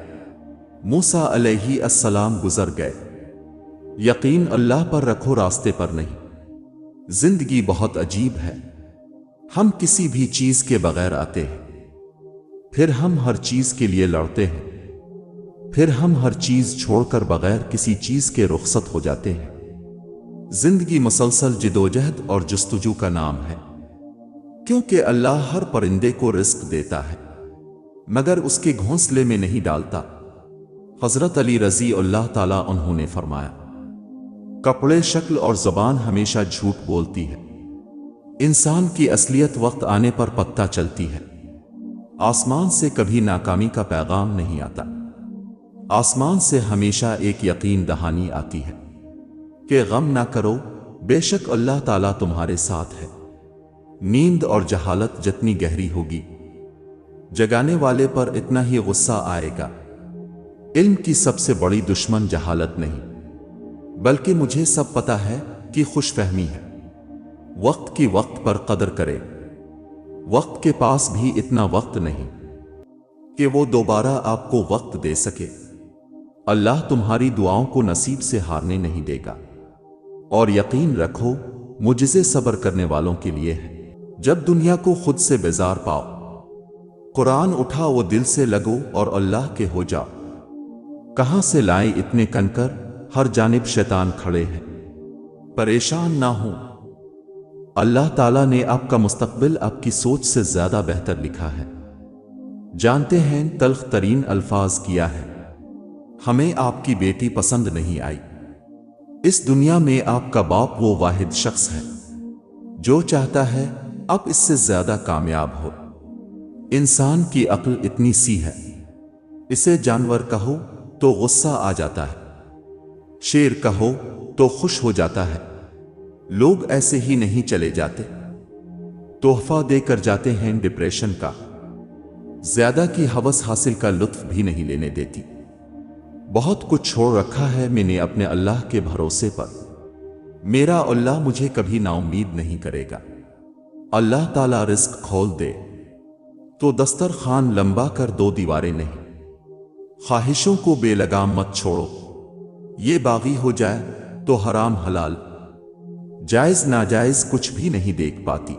मूसा अलैहि अस्सलाम गुजर गए। यकीन अल्लाह पर रखो, रास्ते पर नहीं। जिंदगी बहुत अजीब है। हम किसी भी चीज के बगैर आते हैं, फिर हम हर चीज के लिए लड़ते हैं, फिर हम हर चीज छोड़कर बगैर किसी चीज के रुखसत हो जाते हैं। जिंदगी मुसलसल जिदोजहद और जस्तुजू का नाम है, क्योंकि अल्लाह हर परिंदे को रिस्क देता है मगर उसके घोंसले में नहीं डालता। हजरत अली रजी अल्लाह ताला उन्होंने फरमाया, कपड़े, शक्ल और जबान हमेशा झूठ बोलती है। इंसान की असलियत वक्त आने पर पता चलती है। आसमान से कभी नाकामी का पैगाम नहीं आता। आसमान से हमेशा एक यकीन दहानी आती है कि गम ना करो, बेशक अल्लाह ताला तुम्हारे साथ है। नींद और जहालत जितनी गहरी होगी, जगाने वाले पर इतना ही गुस्सा आएगा। इल्म की सबसे बड़ी दुश्मन जहालत नहीं, बल्कि मुझे सब पता है कि खुशफहमी है। वक्त की वक्त पर कदर करे। वक्त के पास भी इतना वक्त नहीं कि वो दोबारा आपको वक्त दे सके। अल्लाह तुम्हारी दुआओं को नसीब से हारने नहीं देगा। और यकीन रखो, मुझसे सब्र करने वालों के लिए है। जब दुनिया को खुद से बेजार पाओ, कुरान उठाओ, वो दिल से लगो और अल्लाह के हो जाओ। कहां से लाए इतने कंकर, हर जानिब शैतान खड़े हैं। परेशान ना हो, अल्लाह ताला ने आपका मुस्तकबिल आपकी सोच से ज्यादा बेहतर लिखा है। जानते हैं, तल्ख तरीन अल्फाज किया है, हमें आपकी बेटी पसंद नहीं आई। इस दुनिया में आपका बाप वो वाहिद शख्स है जो चाहता है आप इससे ज्यादा कामयाब हो। इंसान की अक्ल इतनी सी है, इसे जानवर कहो तो गुस्सा आ जाता है, शेर कहो तो खुश हो जाता है। लोग ऐसे ही नहीं चले जाते, तोहफा देकर जाते हैं डिप्रेशन का। ज्यादा की हवस हासिल का लुत्फ भी नहीं लेने देती। बहुत कुछ छोड़ रखा है मैंने अपने अल्लाह के भरोसे पर। मेरा अल्लाह मुझे कभी नाउम्मीद नहीं करेगा। अल्लाह ताला रिस्क खोल दे तो दस्तरखान लंबा कर दो दीवारें नहीं। ख्वाहिशों को बेलगाम मत छोड़ो, ये बागी हो जाए तो हराम हलाल, जायज नाजायज कुछ भी नहीं देख पाती।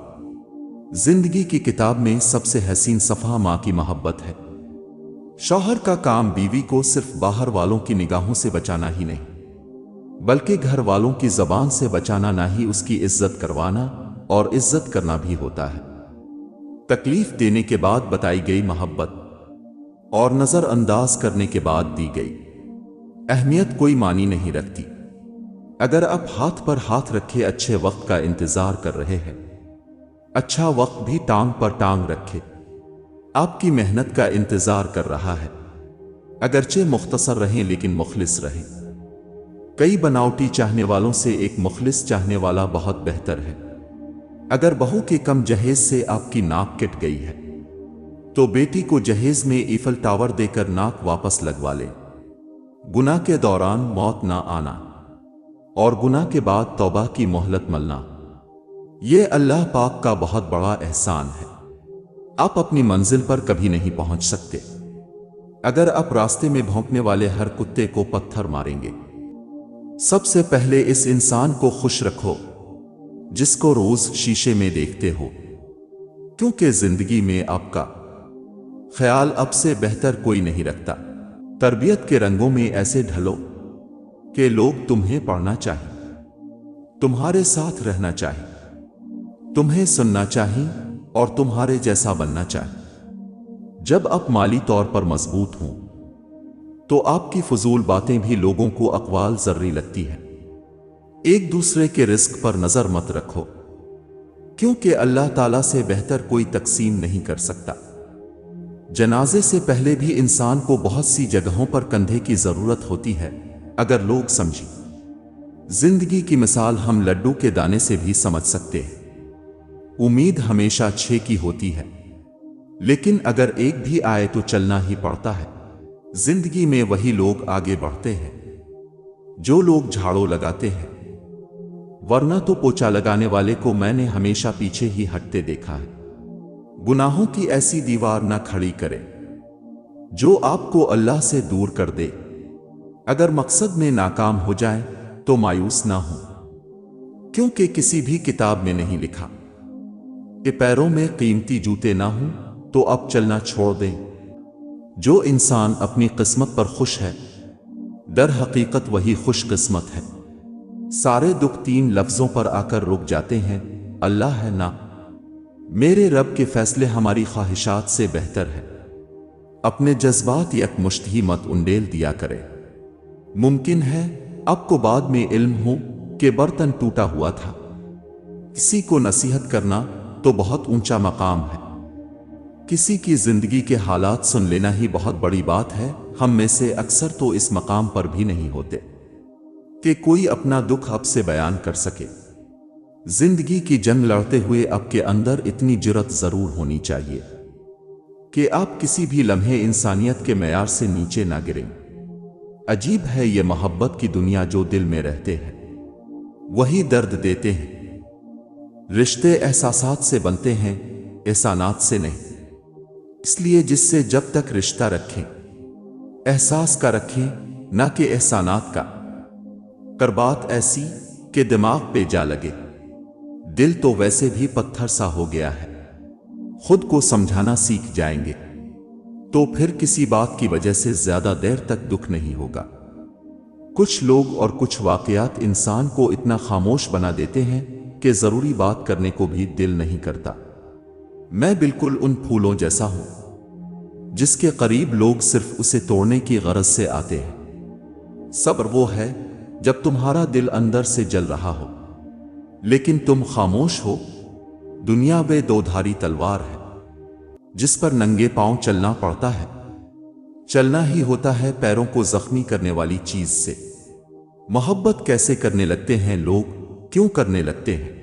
जिंदगी की किताब में सबसे हसीन सफ़ा माँ की मोहब्बत है। शौहर का काम बीवी को सिर्फ बाहर वालों की निगाहों से बचाना ही नहीं, बल्कि घर वालों की जबान से बचाना, ना ही उसकी इज्जत करवाना और इज्जत करना भी होता है। तकलीफ देने के बाद बताई गई मोहब्बत और नजरअंदाज करने के बाद दी गई अहमियत कोई मानी नहीं रखती। अगर आप हाथ पर हाथ रखे अच्छे वक्त का इंतजार कर रहे हैं, अच्छा वक्त भी टांग पर टांग रखे आपकी मेहनत का इंतजार कर रहा है। अगरचे मुख्तसर रहें लेकिन मुखलिस रहें। कई बनावटी चाहने वालों से एक मुखलिस चाहने वाला बहुत बेहतर है। अगर बहू के कम जहेज से आपकी नाक कट गई है, तो बेटी को जहेज में ईफल टावर देकर नाक वापस लगवा ले। गुनाह के दौरान मौत ना आना और गुनाह के बाद तौबा की मोहलत मिलना, यह अल्लाह पाक का बहुत बड़ा एहसान है। आप अपनी मंजिल पर कभी नहीं पहुंच सकते अगर आप रास्ते में भौंकने वाले हर कुत्ते को पत्थर मारेंगे। सबसे पहले इस इंसान को खुश रखो जिसको रोज शीशे में देखते हो, क्योंकि जिंदगी में आपका ख्याल अब से बेहतर कोई नहीं रखता। तरबियत के रंगों में ऐसे ढलो कि लोग तुम्हें पढ़ना चाहिए, तुम्हारे साथ रहना चाहिए, तुम्हें सुनना चाहिए और तुम्हारे जैसा बनना चाहिए। जब आप माली तौर पर मजबूत हों तो आपकी फजूल बातें भी लोगों को अकवाल जर्री लगती है। एक दूसरे के रिस्क पर नजर मत रखो, क्योंकि अल्लाह ताला से बेहतर कोई तकसीम नहीं कर सकता। जनाजे से पहले भी इंसान को बहुत सी जगहों पर कंधे की जरूरत होती है, अगर लोग समझी। जिंदगी की मिसाल हम लड्डू के दाने से भी समझ सकते हैं। उम्मीद हमेशा 6 की होती है, लेकिन अगर एक भी आए तो चलना ही पड़ता है। जिंदगी में वही लोग आगे बढ़ते हैं जो लोग झाड़ू लगाते हैं, वरना तो पोछा लगाने वाले को मैंने हमेशा पीछे ही हटते देखा है। गुनाहों की ऐसी दीवार ना खड़ी करे जो आपको अल्लाह से दूर कर दे। अगर मकसद में नाकाम हो जाए तो मायूस ना हो, क्योंकि किसी भी किताब में नहीं लिखा कि पैरों में कीमती जूते ना हों तो अब चलना छोड़ दें। जो इंसान अपनी किस्मत पर खुश है, दर हकीकत वही खुश किस्मत है। सारे दुख 3 लफ्जों पर आकर रुक जाते हैं, अल्लाह है ना। मेरे रब के फैसले हमारी ख्वाहिशात से बेहतर है। अपने जज्बात यकमुश्त ही मत उंडेल दिया करे। मुमकिन है आपको बाद में इल्म हो कि बर्तन टूटा हुआ था। किसी को नसीहत करना तो बहुत ऊंचा मकाम है। किसी की जिंदगी के हालात सुन लेना ही बहुत बड़ी बात है। हम में से अक्सर तो इस मकाम पर भी नहीं होते कि कोई अपना दुख आपसे बयान कर सके। जिंदगी की जंग लड़ते हुए आपके अंदर इतनी जुर्रत जरूर होनी चाहिए कि आप किसी भी लम्हे इंसानियत के मेयार से नीचे ना गिरें। अजीब है ये मोहब्बत की दुनिया, जो दिल में रहते हैं वही दर्द देते हैं। रिश्ते एहसासात से बनते हैं, एहसानात से नहीं। इसलिए जिससे जब तक रिश्ता रखें, एहसास का रखें, ना कि एहसानात का। कर बात ऐसी कि दिमाग पे जा लगे। दिल तो वैसे भी पत्थर सा हो गया है। खुद को समझाना सीख जाएंगे तो फिर किसी बात की वजह से ज्यादा देर तक दुख नहीं होगा। कुछ लोग और कुछ वाकयात इंसान को इतना खामोश बना देते हैं कि जरूरी बात करने को भी दिल नहीं करता। मैं बिल्कुल उन फूलों जैसा हूं जिसके करीब लोग सिर्फ उसे तोड़ने की गरज से आते हैं। सब्र वो है जब तुम्हारा दिल अंदर से जल रहा हो लेकिन तुम खामोश हो। दुनिया वे 2 धारी तलवार है जिस पर नंगे पांव चलना पड़ता है। चलना ही होता है पैरों को जख्मी करने वाली चीज से। मोहब्बत कैसे करने लगते हैं लोग, क्यों करने लगते हैं?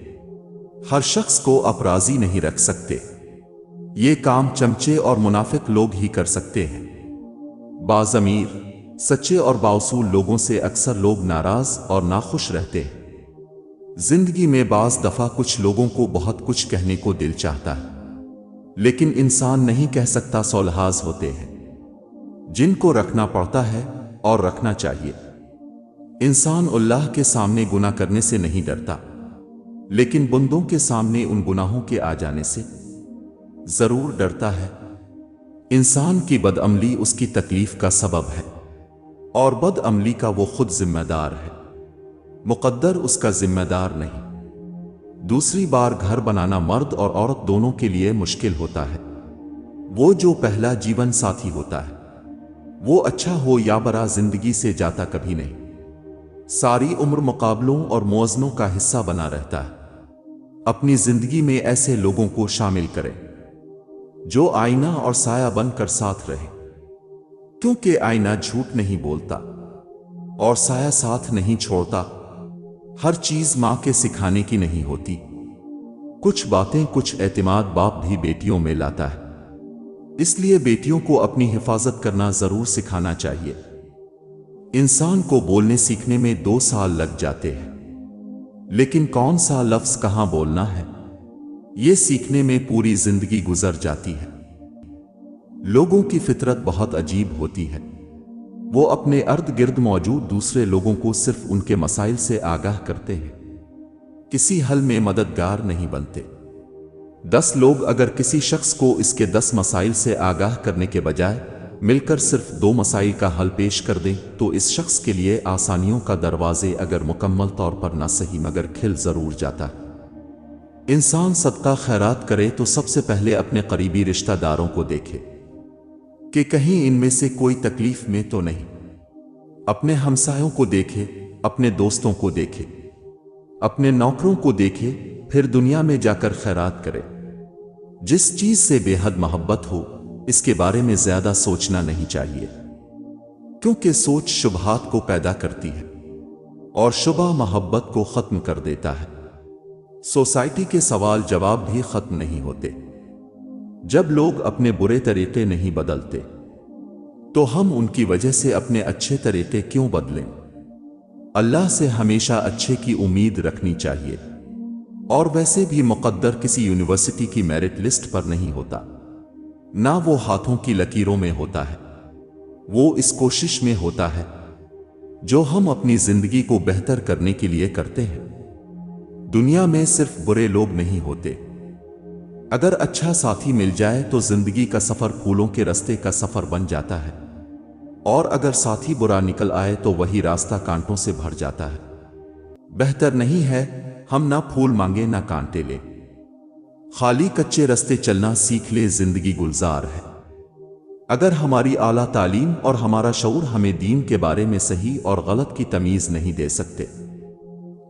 हर शख्स को आप राजी नहीं रख सकते। ये काम चमचे और मुनाफिक लोग ही कर सकते हैं। बाज़मीर, सच्चे और बाउसूल लोगों से अक्सर लोग नाराज और नाखुश रहते हैं। जिंदगी में बाज दफा कुछ लोगों को बहुत कुछ कहने को दिल चाहता है, लेकिन इंसान नहीं कह सकता। सौलहाज होते हैं जिनको रखना पड़ता है और रखना चाहिए। इंसान अल्लाह के सामने गुनाह करने से नहीं डरता, लेकिन बंदों के सामने उन गुनाहों के आ जाने से जरूर डरता है। इंसान की बदअमली उसकी तकलीफ का सबब है और बदअमली का वो खुद जिम्मेदार है, मुकद्दर उसका जिम्मेदार नहीं। दूसरी बार घर बनाना मर्द और औरत दोनों के लिए मुश्किल होता है। वो जो पहला जीवन साथी होता है वो अच्छा हो या बुरा जिंदगी से जाता कभी नहीं, सारी उम्र मुकाबलों और मुआज़नों का हिस्सा बना रहता है। अपनी जिंदगी में ऐसे लोगों को शामिल करें जो आईना और साया बनकर साथ रहे, क्योंकि आईना झूठ नहीं बोलता और साया साथ नहीं छोड़ता। हर चीज मां के सिखाने की नहीं होती। कुछ बातें, कुछ एतमाद बाप भी बेटियों में लाता है, इसलिए बेटियों को अपनी हिफाजत करना जरूर सिखाना चाहिए। इंसान को बोलने सीखने में 2 साल लग जाते हैं, लेकिन कौन सा लफ्ज कहां बोलना है ये सीखने में पूरी जिंदगी गुजर जाती है। लोगों की फितरत बहुत अजीब होती है। वो अपने अर्द गिर्द मौजूद दूसरे लोगों को सिर्फ उनके मसाइल से आगाह करते हैं, किसी हल में मददगार नहीं बनते। 10 लोग अगर किसी शख्स को इसके 10 मसाइल से आगाह करने के बजाय मिलकर सिर्फ 2 मसाइल का हल पेश कर दें तो इस शख्स के लिए आसानियों का दरवाजे अगर मुकम्मल तौर पर ना सही मगर खिल जरूर जाता है। इंसान सदका खैरात करे तो सबसे पहले अपने करीबी रिश्तेदारों को देखे कि कहीं इनमें से कोई तकलीफ में तो नहीं। अपने हमसायों को देखे, अपने दोस्तों को देखे, अपने नौकरों को देखे, फिर दुनिया में जाकर खैरात करे। जिस चीज से बेहद मोहब्बत हो इसके बारे में ज्यादा सोचना नहीं चाहिए, क्योंकि सोच शुबहात को पैदा करती है और शुबा मोहब्बत को खत्म कर देता है। सोसाइटी के सवाल जवाब भी खत्म नहीं होते। जब लोग अपने बुरे तरीके नहीं बदलते तो हम उनकी वजह से अपने अच्छे तरीके क्यों बदलें? अल्लाह से हमेशा अच्छे की उम्मीद रखनी चाहिए। और वैसे भी मुकद्दर किसी यूनिवर्सिटी की मेरिट लिस्ट पर नहीं होता, ना वो हाथों की लकीरों में होता है। वो इस कोशिश में होता है जो हम अपनी जिंदगी को बेहतर करने के लिए करते हैं। दुनिया में सिर्फ बुरे लोग नहीं होते। अगर अच्छा साथी मिल जाए तो जिंदगी का सफर फूलों के रास्ते का सफर बन जाता है, और अगर साथी बुरा निकल आए तो वही रास्ता कांटों से भर जाता है। बेहतर नहीं है हम ना फूल मांगे ना कांटे ले, खाली कच्चे रास्ते चलना सीख ले, जिंदगी गुलजार है। अगर हमारी आला तालीम और हमारा शऊर हमें दीन के बारे में सही और गलत की तमीज नहीं दे सकते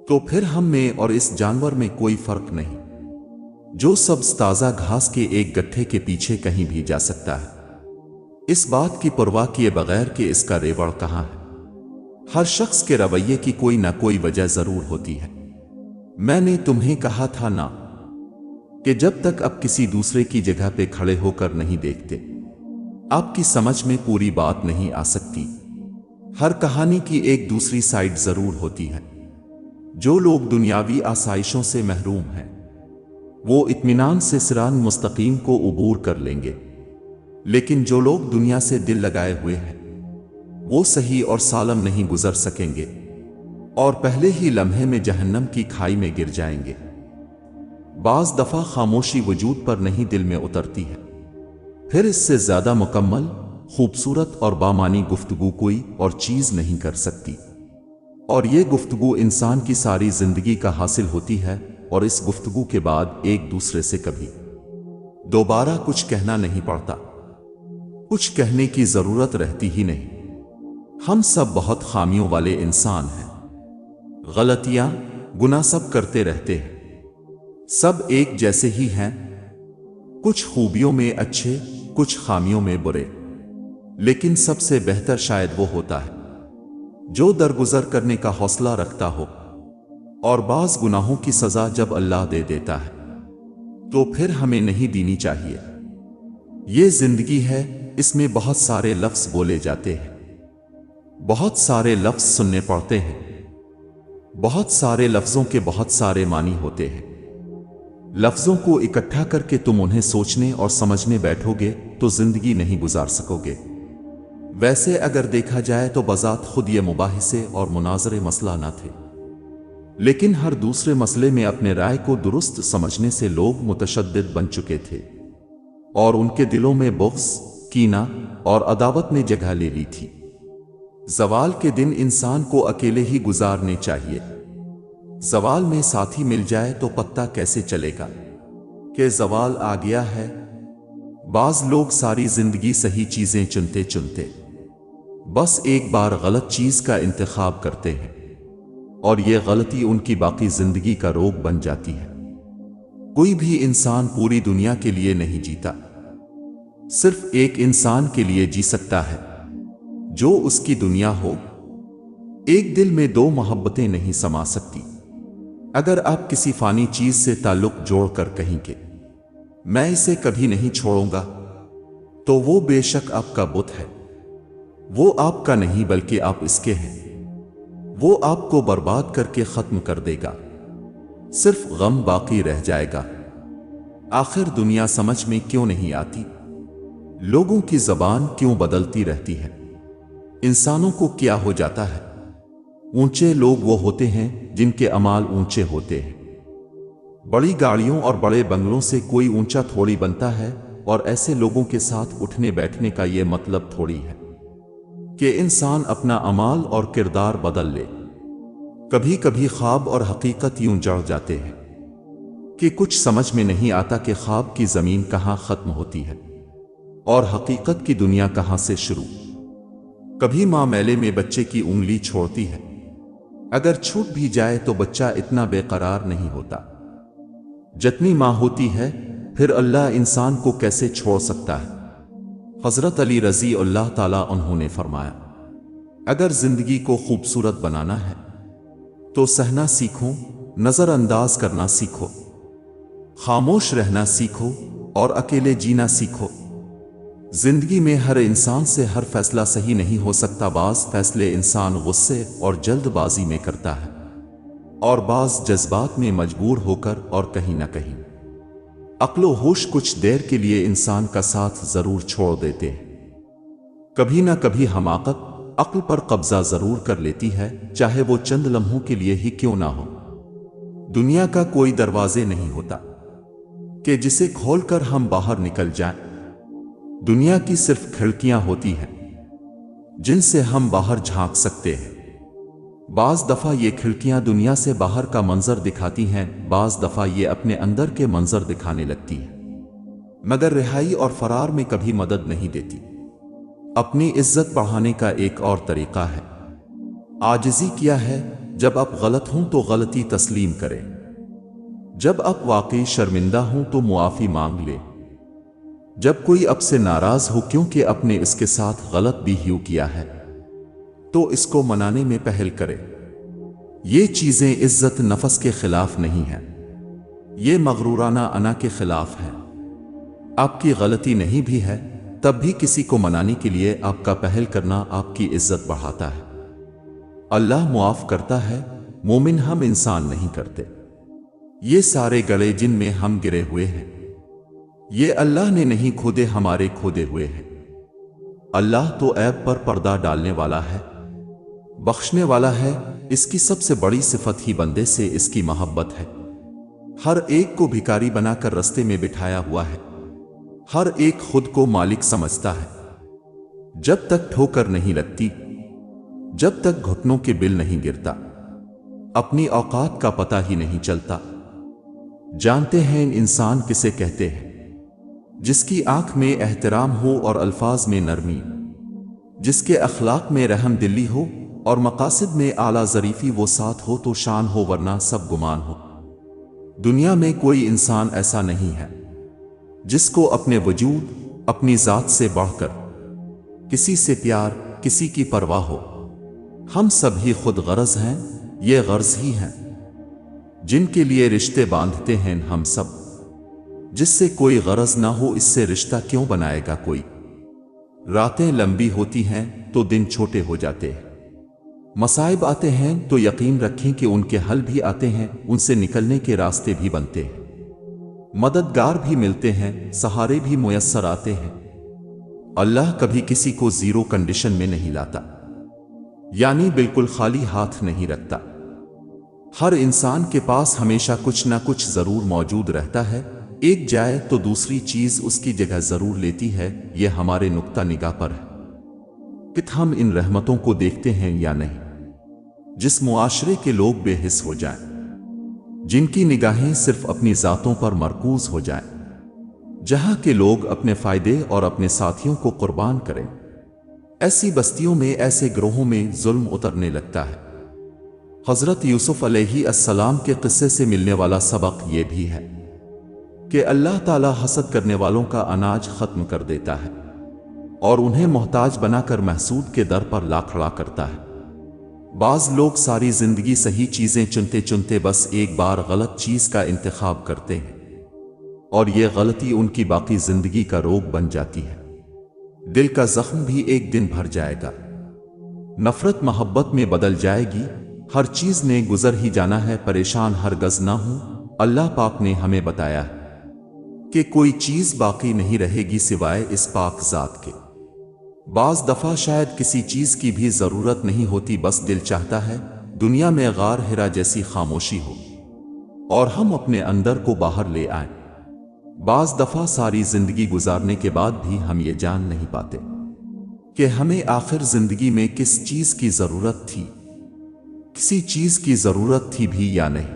तो फिर हम में और इस जानवर में कोई फर्क नहीं जो सब्ज ताजा घास के एक गट्ठे के पीछे कहीं भी जा सकता है, इस बात की परवाह किए बगैर कि इसका रेवड़ कहां है। हर शख्स के रवैये की कोई ना कोई वजह जरूर होती है। मैंने तुम्हें कहा था ना कि जब तक आप किसी दूसरे की जगह पे खड़े होकर नहीं देखते आपकी समझ में पूरी बात नहीं आ सकती। हर कहानी की एक दूसरी साइड जरूर होती है। जो लोग दुनियावी आसाइशों से महरूम हैं वो इत्मीनान से सिरान मुस्तकीम को उबूर कर लेंगे, लेकिन जो लोग दुनिया से दिल लगाए हुए हैं वो सही और सालम नहीं गुजर सकेंगे और पहले ही लम्हे में जहन्नम की खाई में गिर जाएंगे। बाज दफा खामोशी वजूद पर नहीं दिल में उतरती है, फिर इससे ज्यादा मुकम्मल, खूबसूरत और बामानी गुफ्तगू कोई और चीज नहीं कर सकती। और ये गुफ्तगू इंसान की सारी जिंदगी का हासिल होती है, और इस गुफ्तगू के बाद एक दूसरे से कभी दोबारा कुछ कहना नहीं पड़ता, कुछ कहने की जरूरत रहती ही नहीं। हम सब बहुत खामियों वाले इंसान हैं, गलतियां गुनाह सब करते रहते हैं, सब एक जैसे ही हैं, कुछ खूबियों में अच्छे कुछ खामियों में बुरे। लेकिन सबसे बेहतर शायद वो होता है जो दरगुजर करने का हौसला रखता हो, और बाज गुनाहों की सजा जब अल्लाह दे देता है तो फिर हमें नहीं देनी चाहिए। ये जिंदगी है, इसमें बहुत सारे लफ्ज बोले जाते हैं, बहुत सारे लफ्ज सुनने पड़ते हैं, बहुत सारे लफ्जों के बहुत सारे मानी होते हैं। लफ्जों को इकट्ठा करके तुम उन्हें सोचने और समझने बैठोगे तो जिंदगी नहीं गुजार सकोगे। वैसे अगर देखा जाए तो बजात खुद ये मुबाहिसे और मुनाजरे मसला न थे, लेकिन हर दूसरे मसले में अपने राय को दुरुस्त समझने से लोग मुतशद्दिद बन चुके थे और उनके दिलों में बुग़्ज़, कीना और अदावत ने जगह ले ली थी। ज़वाल के दिन इंसान को अकेले ही गुजारने चाहिए। ज़वाल में साथी मिल जाए तो पता कैसे चलेगा कि ज़वाल आ गया है। बाज़ लोग सारी जिंदगी सही चीजें चुनते चुनते बस एक बार गलत चीज का इंतखाब करते हैं और ये गलती उनकी बाकी जिंदगी का रोग बन जाती है। कोई भी इंसान पूरी दुनिया के लिए नहीं जीता, सिर्फ एक इंसान के लिए जी सकता है जो उसकी दुनिया हो। एक दिल में दो मोहब्बतें नहीं समा सकती। अगर आप किसी फानी चीज से ताल्लुक जोड़कर कहेंगे मैं इसे कभी नहीं छोड़ूंगा, तो वो बेशक आपका बुत है। वो आपका नहीं बल्कि आप इसके हैं। वो आपको बर्बाद करके खत्म कर देगा, सिर्फ गम बाकी रह जाएगा। आखिर दुनिया समझ में क्यों नहीं आती? लोगों की जबान क्यों बदलती रहती है? इंसानों को क्या हो जाता है? ऊंचे लोग वो होते हैं जिनके अमाल ऊंचे होते हैं। बड़ी गाड़ियों और बड़े बंगलों से कोई ऊंचा थोड़ी बनता है, और ऐसे लोगों के साथ उठने बैठने का ये मतलब थोड़ी है कि इंसान अपना अमाल और किरदार बदल ले। कभी कभी ख्वाब और हकीकत यूं जड़ जाते हैं कि कुछ समझ में नहीं आता कि ख्वाब की जमीन कहाँ खत्म होती है और हकीकत की दुनिया कहाँ से शुरू। कभी माँ मेले में बच्चे की उंगली छोड़ती है, अगर छूट भी जाए तो बच्चा इतना बेकरार नहीं होता जितनी माँ होती है। फिर अल्लाह इंसान को कैसे छोड़ सकता है? हजरत अली रजी अल्लाह ताला उन्होंने फरमाया, अगर जिंदगी को खूबसूरत बनाना है तो सहना सीखो, नजरअंदाज करना सीखो, खामोश रहना सीखो और अकेले जीना सीखो। जिंदगी में हर इंसान से हर फैसला सही नहीं हो सकता। बाज़ फैसले इंसान गुस्से और जल्दबाजी में करता है और बाज़ जज्बात में मजबूर होकर, और कहीं ना कहीं अक्ल व होश कुछ देर के लिए इंसान का साथ जरूर छोड़ देते हैं। कभी ना कभी हमाकत अक्ल पर कब्जा जरूर कर लेती है, चाहे वो चंद लम्हों के लिए ही क्यों ना हो। दुनिया का कोई दरवाजे नहीं होता कि जिसे खोलकर हम बाहर निकल जाएं। दुनिया की सिर्फ खिड़कियां होती हैं जिनसे हम बाहर झांक सकते हैं। बाज़ दफा ये खिड़कियां दुनिया से बाहर का मंजर दिखाती हैं, बाज़ दफा ये अपने अंदर के मंजर दिखाने लगती हैं, मगर रिहाई और फरार में कभी मदद नहीं देती। अपनी इज्जत बढ़ाने का एक और तरीका है आजिज़ी किया है। जब आप गलत हों तो गलती तस्लीम करें, जब आप वाकई शर्मिंदा हों तो मुआफ़ी मांग ले, जब कोई आपसे नाराज हो क्योंकि आपने इसके साथ गलत बिहेव किया है तो इसको मनाने में पहल करें। ये चीजें इज्जत नफस के खिलाफ नहीं है, ये मगरूराना अना के खिलाफ है। आपकी गलती नहीं भी है तब भी किसी को मनाने के लिए आपका पहल करना आपकी इज्जत बढ़ाता है। अल्लाह मुआफ करता है, मोमिन हम इंसान नहीं करते। ये सारे गले जिनमें हम गिरे हुए हैं ये अल्लाह ने नहीं खोदे, हमारे खोदे हुए हैं। अल्लाह तो ऐब पर पर्दा डालने वाला है, बख्शने वाला है। इसकी सबसे बड़ी सिफत ही बंदे से इसकी मोहब्बत है। हर एक को भिखारी बनाकर रास्ते में बिठाया हुआ है, हर एक खुद को मालिक समझता है। जब तक ठोकर नहीं लगती, जब तक घुटनों के बिल नहीं गिरता, अपनी औकात का पता ही नहीं चलता। जानते हैं इंसान किसे कहते हैं? जिसकी आंख में एहतराम हो और अल्फाज में नरमी, जिसके अखलाक में रहम दिली हो और मकासिद में आला ज़रीफ़ी वो साथ हो तो शान हो, वरना सब गुमान हो। दुनिया में कोई इंसान ऐसा नहीं है जिसको अपने वजूद, अपनी ज़ात से बढ़कर किसी से प्यार, किसी की परवाह हो। हम सब ही खुद गरज हैं, ये गर्ज ही हैं जिनके लिए रिश्ते बांधते हैं हम सब। जिससे कोई गरज ना हो इससे रिश्ता क्यों बनाएगा कोई? रातें लंबी होती हैं तो दिन छोटे हो जाते हैं। मसाइब आते हैं तो यकीन रखें कि उनके हल भी आते हैं, उनसे निकलने के रास्ते भी बनते हैं, मददगार भी मिलते हैं, सहारे भी मुयस्सर आते हैं। अल्लाह कभी किसी को जीरो कंडीशन में नहीं लाता, यानी बिल्कुल खाली हाथ नहीं रखता। ہر انسان کے پاس ہمیشہ کچھ نہ کچھ ضرور موجود رہتا ہے، ایک جائے تو دوسری چیز اس کی جگہ ضرور لیتی ہے۔ یہ ہمارے نقطہ نگاہ پر ہے کہ ہم ان رحمتوں کو دیکھتے ہیں یا نہیں۔ جس معاشرے کے لوگ بے حس ہو جائیں، جن کی نگاہیں صرف اپنی ذاتوں پر مرکوز ہو جائیں، جہاں کے لوگ اپنے فائدے اور اپنے ساتھیوں کو قربان کریں، ایسی بستیوں میں، ایسے گروہوں میں ظلم اترنے لگتا ہے۔ حضرت یوسف علیہ السلام کے قصے سے ملنے والا سبق یہ بھی ہے کہ اللہ تعالی حسد کرنے والوں کا اناج ختم کر دیتا ہے اور انہیں محتاج بنا کر محسود کے در پر لا کھڑا کرتا ہے۔ بعض لوگ ساری زندگی صحیح چیزیں چنتے چنتے بس ایک بار غلط چیز کا انتخاب کرتے ہیں اور یہ غلطی ان کی باقی زندگی کا روگ بن جاتی ہے۔ دل کا زخم بھی ایک دن بھر جائے گا، نفرت محبت میں بدل جائے گی، ہر چیز نے گزر ہی جانا ہے، پریشان ہرگز نہ ہوں۔ اللہ پاک نے ہمیں بتایا ہے کہ کوئی چیز باقی نہیں رہے گی سوائے اس پاک ذات کے۔ بعض دفعہ شاید کسی چیز کی بھی ضرورت نہیں ہوتی، بس دل چاہتا ہے دنیا میں غار ہرا جیسی خاموشی ہو اور ہم اپنے اندر کو باہر لے آئیں۔ بعض دفعہ ساری زندگی گزارنے کے بعد بھی ہم یہ جان نہیں پاتے کہ ہمیں آخر زندگی میں کس چیز کی ضرورت تھی، کسی چیز کی ضرورت تھی بھی یا نہیں۔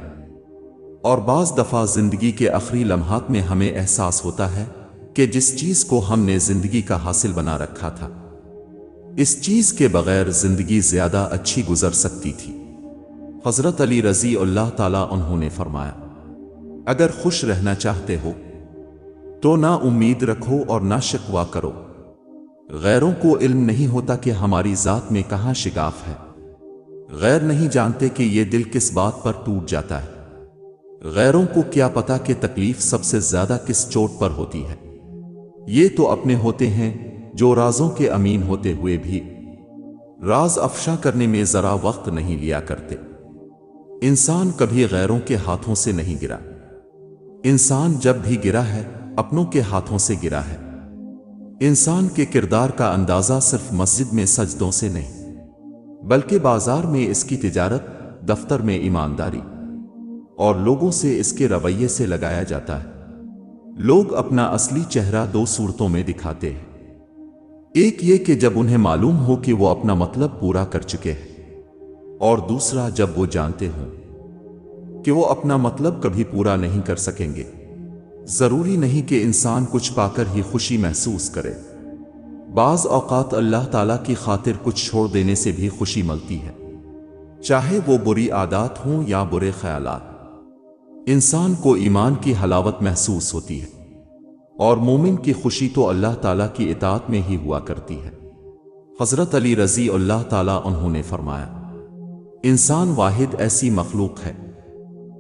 اور بعض دفعہ زندگی کے آخری لمحات میں ہمیں احساس ہوتا ہے کہ جس چیز کو ہم نے زندگی کا حاصل بنا رکھا تھا، اس چیز کے بغیر زندگی زیادہ اچھی گزر سکتی تھی۔ حضرت علی رضی اللہ تعالیٰ عنہ نے فرمایا، اگر خوش رہنا چاہتے ہو تو نہ امید رکھو اور نہ شکوہ کرو۔ غیروں کو علم نہیں ہوتا کہ ہماری ذات میں کہاں شگاف ہے، غیر نہیں جانتے کہ یہ دل کس بات پر ٹوٹ جاتا ہے، غیروں کو کیا پتا کہ تکلیف سب سے زیادہ کس چوٹ پر ہوتی ہے۔ یہ تو اپنے ہوتے ہیں جو رازوں کے امین ہوتے ہوئے بھی راز افشا کرنے میں ذرا وقت نہیں لیا کرتے۔ انسان کبھی غیروں کے ہاتھوں سے نہیں گرا، انسان جب بھی گرا ہے اپنوں کے ہاتھوں سے گرا ہے۔ انسان کے کردار کا اندازہ صرف مسجد میں سجدوں سے نہیں بلکہ بازار میں اس کی تجارت، دفتر میں ایمانداری اور لوگوں سے اس کے رویے سے لگایا جاتا ہے۔ لوگ اپنا اصلی چہرہ دو صورتوں میں دکھاتے ہیں، ایک یہ کہ جب انہیں معلوم ہو کہ وہ اپنا مطلب پورا کر چکے ہیں، اور دوسرا جب وہ جانتے ہوں کہ وہ اپنا مطلب کبھی پورا نہیں کر سکیں گے۔ ضروری نہیں کہ انسان کچھ پا کر ہی خوشی محسوس کرے، بعض اوقات اللہ تعالیٰ کی خاطر کچھ چھوڑ دینے سے بھی خوشی ملتی ہے، چاہے وہ بری عادات ہوں یا برے خیالات۔ انسان کو ایمان کی حلاوت محسوس ہوتی ہے، اور مومن کی خوشی تو اللہ تعالیٰ کی اطاعت میں ہی ہوا کرتی ہے۔ حضرت علی رضی اللہ تعالیٰ عنہ نے فرمایا، انسان واحد ایسی مخلوق ہے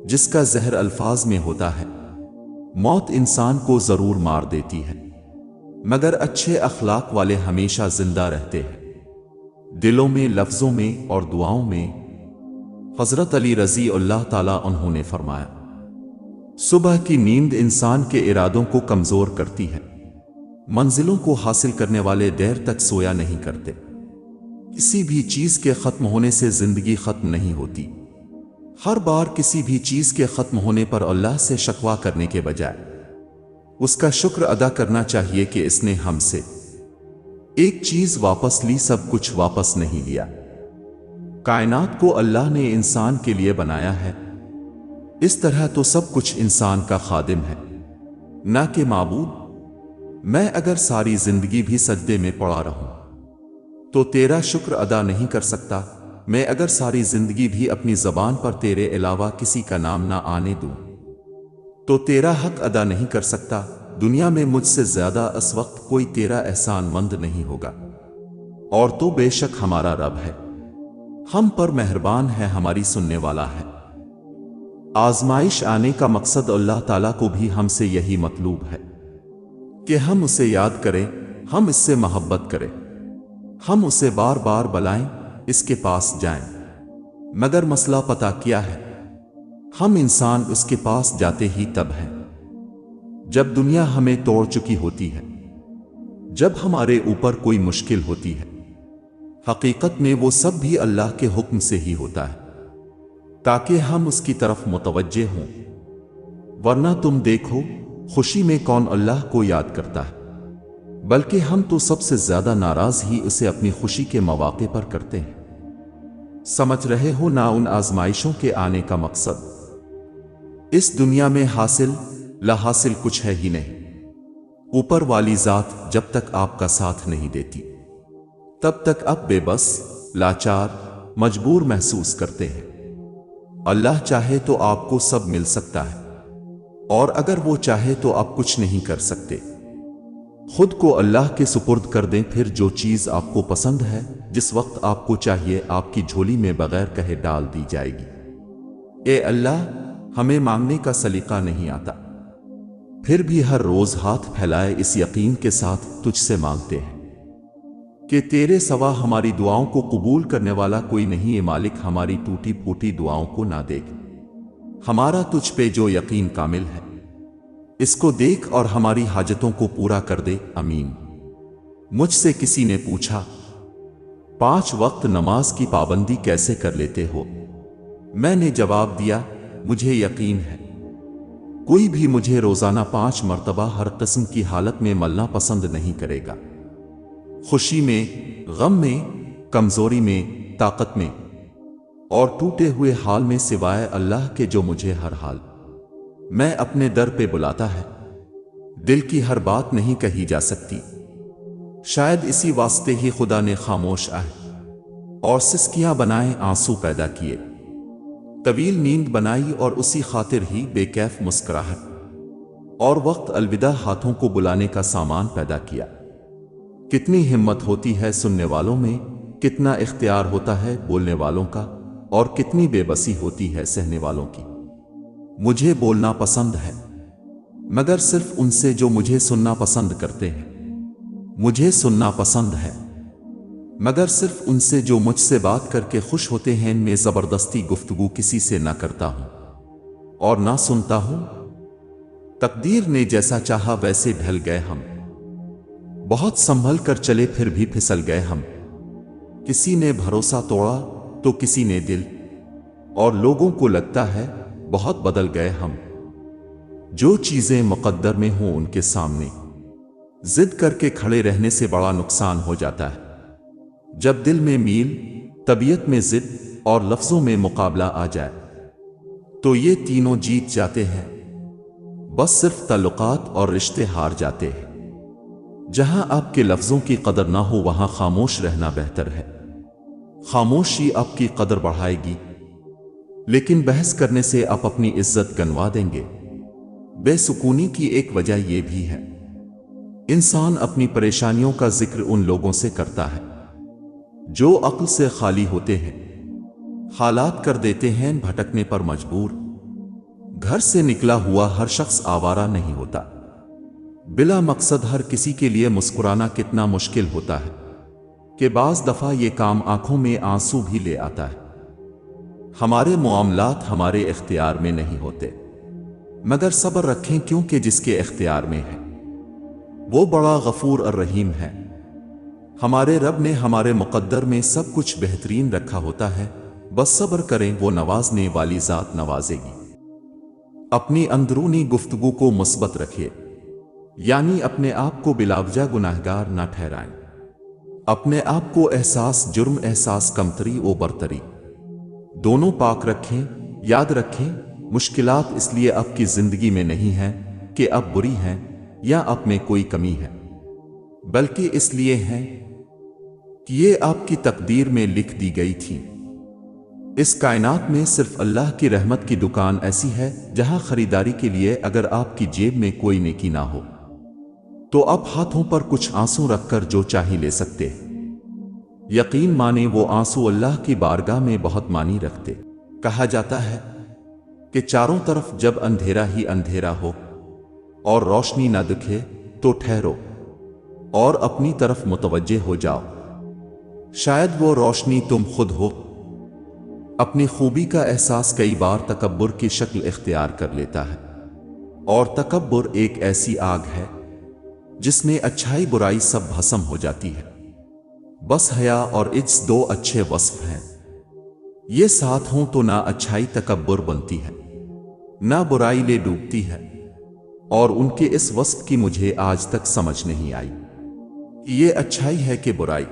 جس کا زہر الفاظ میں ہوتا ہے۔ موت انسان کو ضرور مار دیتی ہے، مگر اچھے اخلاق والے ہمیشہ زندہ رہتے ہیں، دلوں میں، لفظوں میں اور دعاؤں میں۔ حضرت علی رضی اللہ تعالیٰ عنہ نے فرمایا، صبح کی نیند انسان کے ارادوں کو کمزور کرتی ہے، منزلوں کو حاصل کرنے والے دیر تک سویا نہیں کرتے۔ کسی بھی چیز کے ختم ہونے سے زندگی ختم نہیں ہوتی۔ ہر بار کسی بھی چیز کے ختم ہونے پر اللہ سے شکوہ کرنے کے بجائے اس کا شکر ادا کرنا چاہیے کہ اس نے ہم سے ایک چیز واپس لی، سب کچھ واپس نہیں لیا۔ کائنات کو اللہ نے انسان کے لیے بنایا ہے، اس طرح تو سب کچھ انسان کا خادم ہے، نہ کہ معبود۔ میں اگر ساری زندگی بھی سجدے میں پڑا رہوں تو تیرا شکر ادا نہیں کر سکتا، میں اگر ساری زندگی بھی اپنی زبان پر تیرے علاوہ کسی کا نام نہ آنے دوں تو تیرا حق ادا نہیں کر سکتا۔ دنیا میں مجھ سے زیادہ اس وقت کوئی تیرا احسان مند نہیں ہوگا، اور تو بے شک ہمارا رب ہے، ہم پر مہربان ہے، ہماری سننے والا ہے۔ آزمائش آنے کا مقصد اللہ تعالیٰ کو بھی ہم سے یہی مطلوب ہے کہ ہم اسے یاد کریں، ہم اس سے محبت کریں، ہم اسے بار بار بلائیں، اس کے پاس جائیں۔ مگر مسئلہ پتہ کیا ہے؟ ہم انسان اس کے پاس جاتے ہی تب ہیں جب دنیا ہمیں توڑ چکی ہوتی ہے، جب ہمارے اوپر کوئی مشکل ہوتی ہے۔ حقیقت میں وہ سب بھی اللہ کے حکم سے ہی ہوتا ہے، ताकि हम उसकी तरफ मुतवज्जे हों। वरना तुम देखो, खुशी में कौन अल्लाह को याद करता है, बल्कि हम तो सबसे ज्यादा नाराज ही उसे अपनी खुशी के मौके पर करते हैं। समझ रहे हो ना उन आजमाइशों के आने का मकसद? इस दुनिया में हासिल ला हासिल कुछ है ही नहीं। ऊपर वाली जात जब तक आपका साथ नहीं देती, तब तक आप बेबस, लाचार, मजबूर महसूस करते हैं। अल्लाह चाहे तो आपको सब मिल सकता है, और अगर वो चाहे तो आप कुछ नहीं कर सकते। खुद को अल्लाह के सुपुर्द कर दें, फिर जो चीज आपको पसंद है, जिस वक्त आपको चाहिए, आपकी झोली में बगैर कहे डाल दी जाएगी। ए अल्लाह, हमें मांगने का सलीका नहीं आता, फिर भी हर रोज हाथ फैलाए इस यकीन के साथ तुझसे मांगते हैं कि तेरे सिवा हमारी दुआओं को कबूल करने वाला कोई नहीं। है मालिक, हमारी टूटी फूटी दुआओं को ना देख, हमारा तुझ पे जो यकीन कामिल है, इसको देख और हमारी हाजतों को पूरा कर दे। आमीन। मुझसे किसी ने पूछा, 5 वक्त नमाज की पाबंदी कैसे कर लेते हो? मैंने जवाब दिया, मुझे यकीन है कोई भी मुझे रोजाना 5 मर्तबा हर किस्म की हालत में मलना पसंद नहीं करेगा। खुशी में, गम में, कमजोरी में, ताकत में और टूटे हुए हाल में, सिवाय अल्लाह के जो मुझे हर हाल मैं अपने दर पे बुलाता है। दिल की हर बात नहीं कही जा सकती, शायद इसी वास्ते ही खुदा ने खामोश आए और सिसकियां बनाए आंसू पैदा किए, तवील नींद बनाई और उसी खातिर ही बेकैफ मुस्कुराहट और वक्त अलविदा हाथों को बुलाने का सामान पैदा किया। कितनी हिम्मत होती है सुनने वालों में, कितना इख्तियार होता है बोलने वालों का, और कितनी बेबसी होती है सहने वालों की। मुझे बोलना पसंद है, मगर सिर्फ उनसे जो मुझे सुनना पसंद करते हैं। मुझे सुनना पसंद है, मगर सिर्फ उनसे जो मुझसे बात करके खुश होते हैं। मैं जबरदस्ती गुफ्तगू किसी से ना करता हूं और ना सुनता हूं। तकदीर ने जैसा चाहा वैसे ढल गए हम, बहुत संभल कर चले फिर भी फिसल गए हम। किसी ने भरोसा तोड़ा तो किसी ने दिल, और लोगों को लगता है बहुत बदल गए हम। जो चीजें मुकद्दर में हों उनके सामने जिद करके खड़े रहने से बड़ा नुकसान हो जाता है। जब दिल में मील, तबीयत में जिद और लफ्जों में मुकाबला आ जाए, तो ये तीनों जीत जाते हैं। बस सिर्फ ताल्लुकात और रिश्ते हार जाते हैं। जहां आपके लफ्जों की कदर ना हो, वहां खामोश रहना बेहतर है। खामोशी आपकी कदर बढ़ाएगी, लेकिन बहस करने से आप अपनी इज्जत गंवा देंगे। बेसुकूनी की एक वजह यह भी है, इंसान अपनी परेशानियों का जिक्र उन लोगों से करता है जो अक्ल से खाली होते हैं। हालात कर देते हैं भटकने पर मजबूर। घर से निकला हुआ हर शख्स आवारा नहीं होता। बिला मकसद हर किसी के लिए मुस्कुराना कितना मुश्किल होता है कि बाज दफा ये काम आंखों में आंसू भी ले आता है। हमारे मामलात हमारे इख्तियार में नहीं होते, मगर सब्र रखें, क्योंकि जिसके इख्तियार में है वो बड़ा गफूर और रहीम है। हमारे रब ने हमारे मुकद्दर में सब कुछ बेहतरीन रखा होता है। बस सब्र करें, वो नवाजने वाली जात नवाजेगी। अपनी अंदरूनी गुफ्तगू को मुस्बत रखिए, यानी अपने आप को बिलावजा गुनाहगार ना ठहराएं। अपने आप को एहसास जुर्म, एहसास कमतरी व बरतरी दोनों पाक रखें। याद रखें, मुश्किलात इसलिए आपकी जिंदगी में नहीं है कि आप बुरी हैं या आप में कोई कमी है, बल्कि इसलिए है कि ये आपकी तकदीर में लिख दी गई थी। इस कायनात में सिर्फ अल्लाह की रहमत की दुकान ऐसी है जहां खरीदारी के लिए अगर आपकी जेब में कोई नेकी ना हो तो आप हाथों पर कुछ आंसू रखकर जो चाहे ले सकते। यकीन माने वो आंसू अल्लाह की बारगाह में बहुत मानी रखते। कहा जाता है कि चारों तरफ जब अंधेरा ही अंधेरा हो और रोशनी न दिखे तो ठहरो और अपनी तरफ मुतवज्जे हो जाओ। शायद वो रोशनी तुम खुद हो। अपनी खूबी का एहसास कई बार तकब्बुर की शक्ल इख्तियार कर लेता है, और तकब्बुर एक ऐसी आग है जिसमें अच्छाई बुराई सब भस्म हो जाती है। बस हया और इज्ज 2 अच्छे वस्फ हैं ये साथ हों तो ना अच्छाई तकब्बुर बनती है, ना बुराई ले डूबती है, और उनके इस वस्फ की मुझे आज तक समझ नहीं आई कि ये अच्छाई है कि बुराई।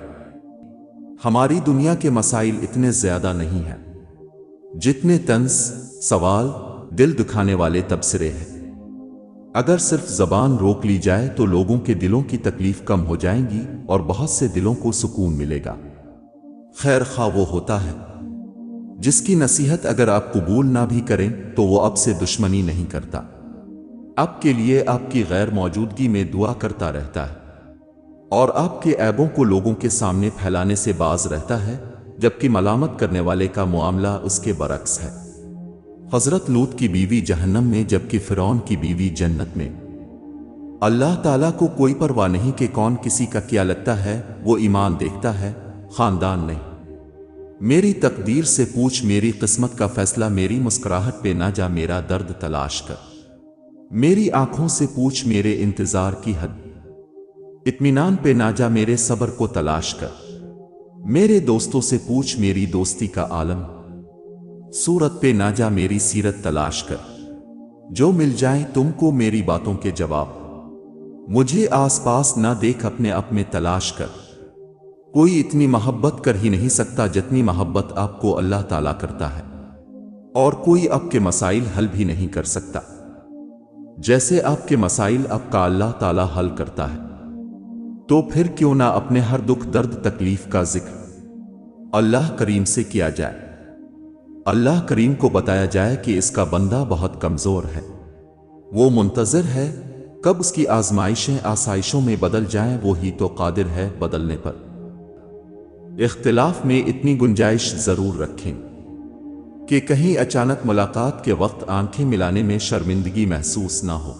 हमारी दुनिया के मसाइल इतने ज्यादा नहीं हैं जितने तंज, सवाल, दिल दुखाने वाले तबसरे हैं। अगर सिर्फ जबान रोक ली जाए तो लोगों के दिलों की तकलीफ कम हो जाएंगी और बहुत से दिलों को सुकून मिलेगा। खैर खा वो होता है जिसकी नसीहत अगर आप कबूल ना भी करें तो वो अब से दुश्मनी नहीं करता, आपके लिए आपकी गैर मौजूदगी में दुआ करता रहता है और आपके ऐबों को लोगों के सामने फैलाने से बाज रहता है, जबकि मलामत करने वाले का मुआमला उसके बरक्स है। हजरत लूत की बीवी जहन्नम में जबकि फिरौन की बीवी जन्नत में। अल्लाह ताला को कोई परवाह नहीं कि कौन किसी का क्या लगता है, वो ईमान देखता है, खानदान नहीं। मेरी तकदीर से पूछ, मेरी किस्मत का फैसला, मेरी मुस्कुराहट पे ना जा, मेरा दर्द तलाश कर। मेरी आंखों से पूछ, मेरे इंतजार की हद, इत्मीनान पे ना जा, मेरे सब्र को तलाश कर। मेरे दोस्तों से पूछ, मेरी दोस्ती का आलम, सूरत पे ना जा, मेरी सीरत तलाश कर। जो मिल जाए तुमको मेरी बातों के जवाब, मुझे आसपास ना देख, अपने आप में तलाश कर। कोई इतनी मोहब्बत कर ही नहीं सकता जितनी मोहब्बत आपको अल्लाह ताला करता है, और कोई आपके मसाइल हल भी नहीं कर सकता जैसे आपके मसाइल आपका अल्लाह ताला हल करता है। तो फिर क्यों ना अपने हर दुख, दर्द, तकलीफ का जिक्र अल्लाह करीम से किया जाए। अल्लाह करीम को बताया जाए कि इसका बंदा बहुत कमजोर है, वो मुंतज़िर है कब उसकी आजमाइशें आसाइशों में बदल जाएं, वो ही तो कादिर है बदलने पर। इख्तिलाफ में इतनी गुंजाइश जरूर रखें कि कहीं अचानक मुलाकात के वक्त आंखें मिलाने में शर्मिंदगी महसूस ना हो।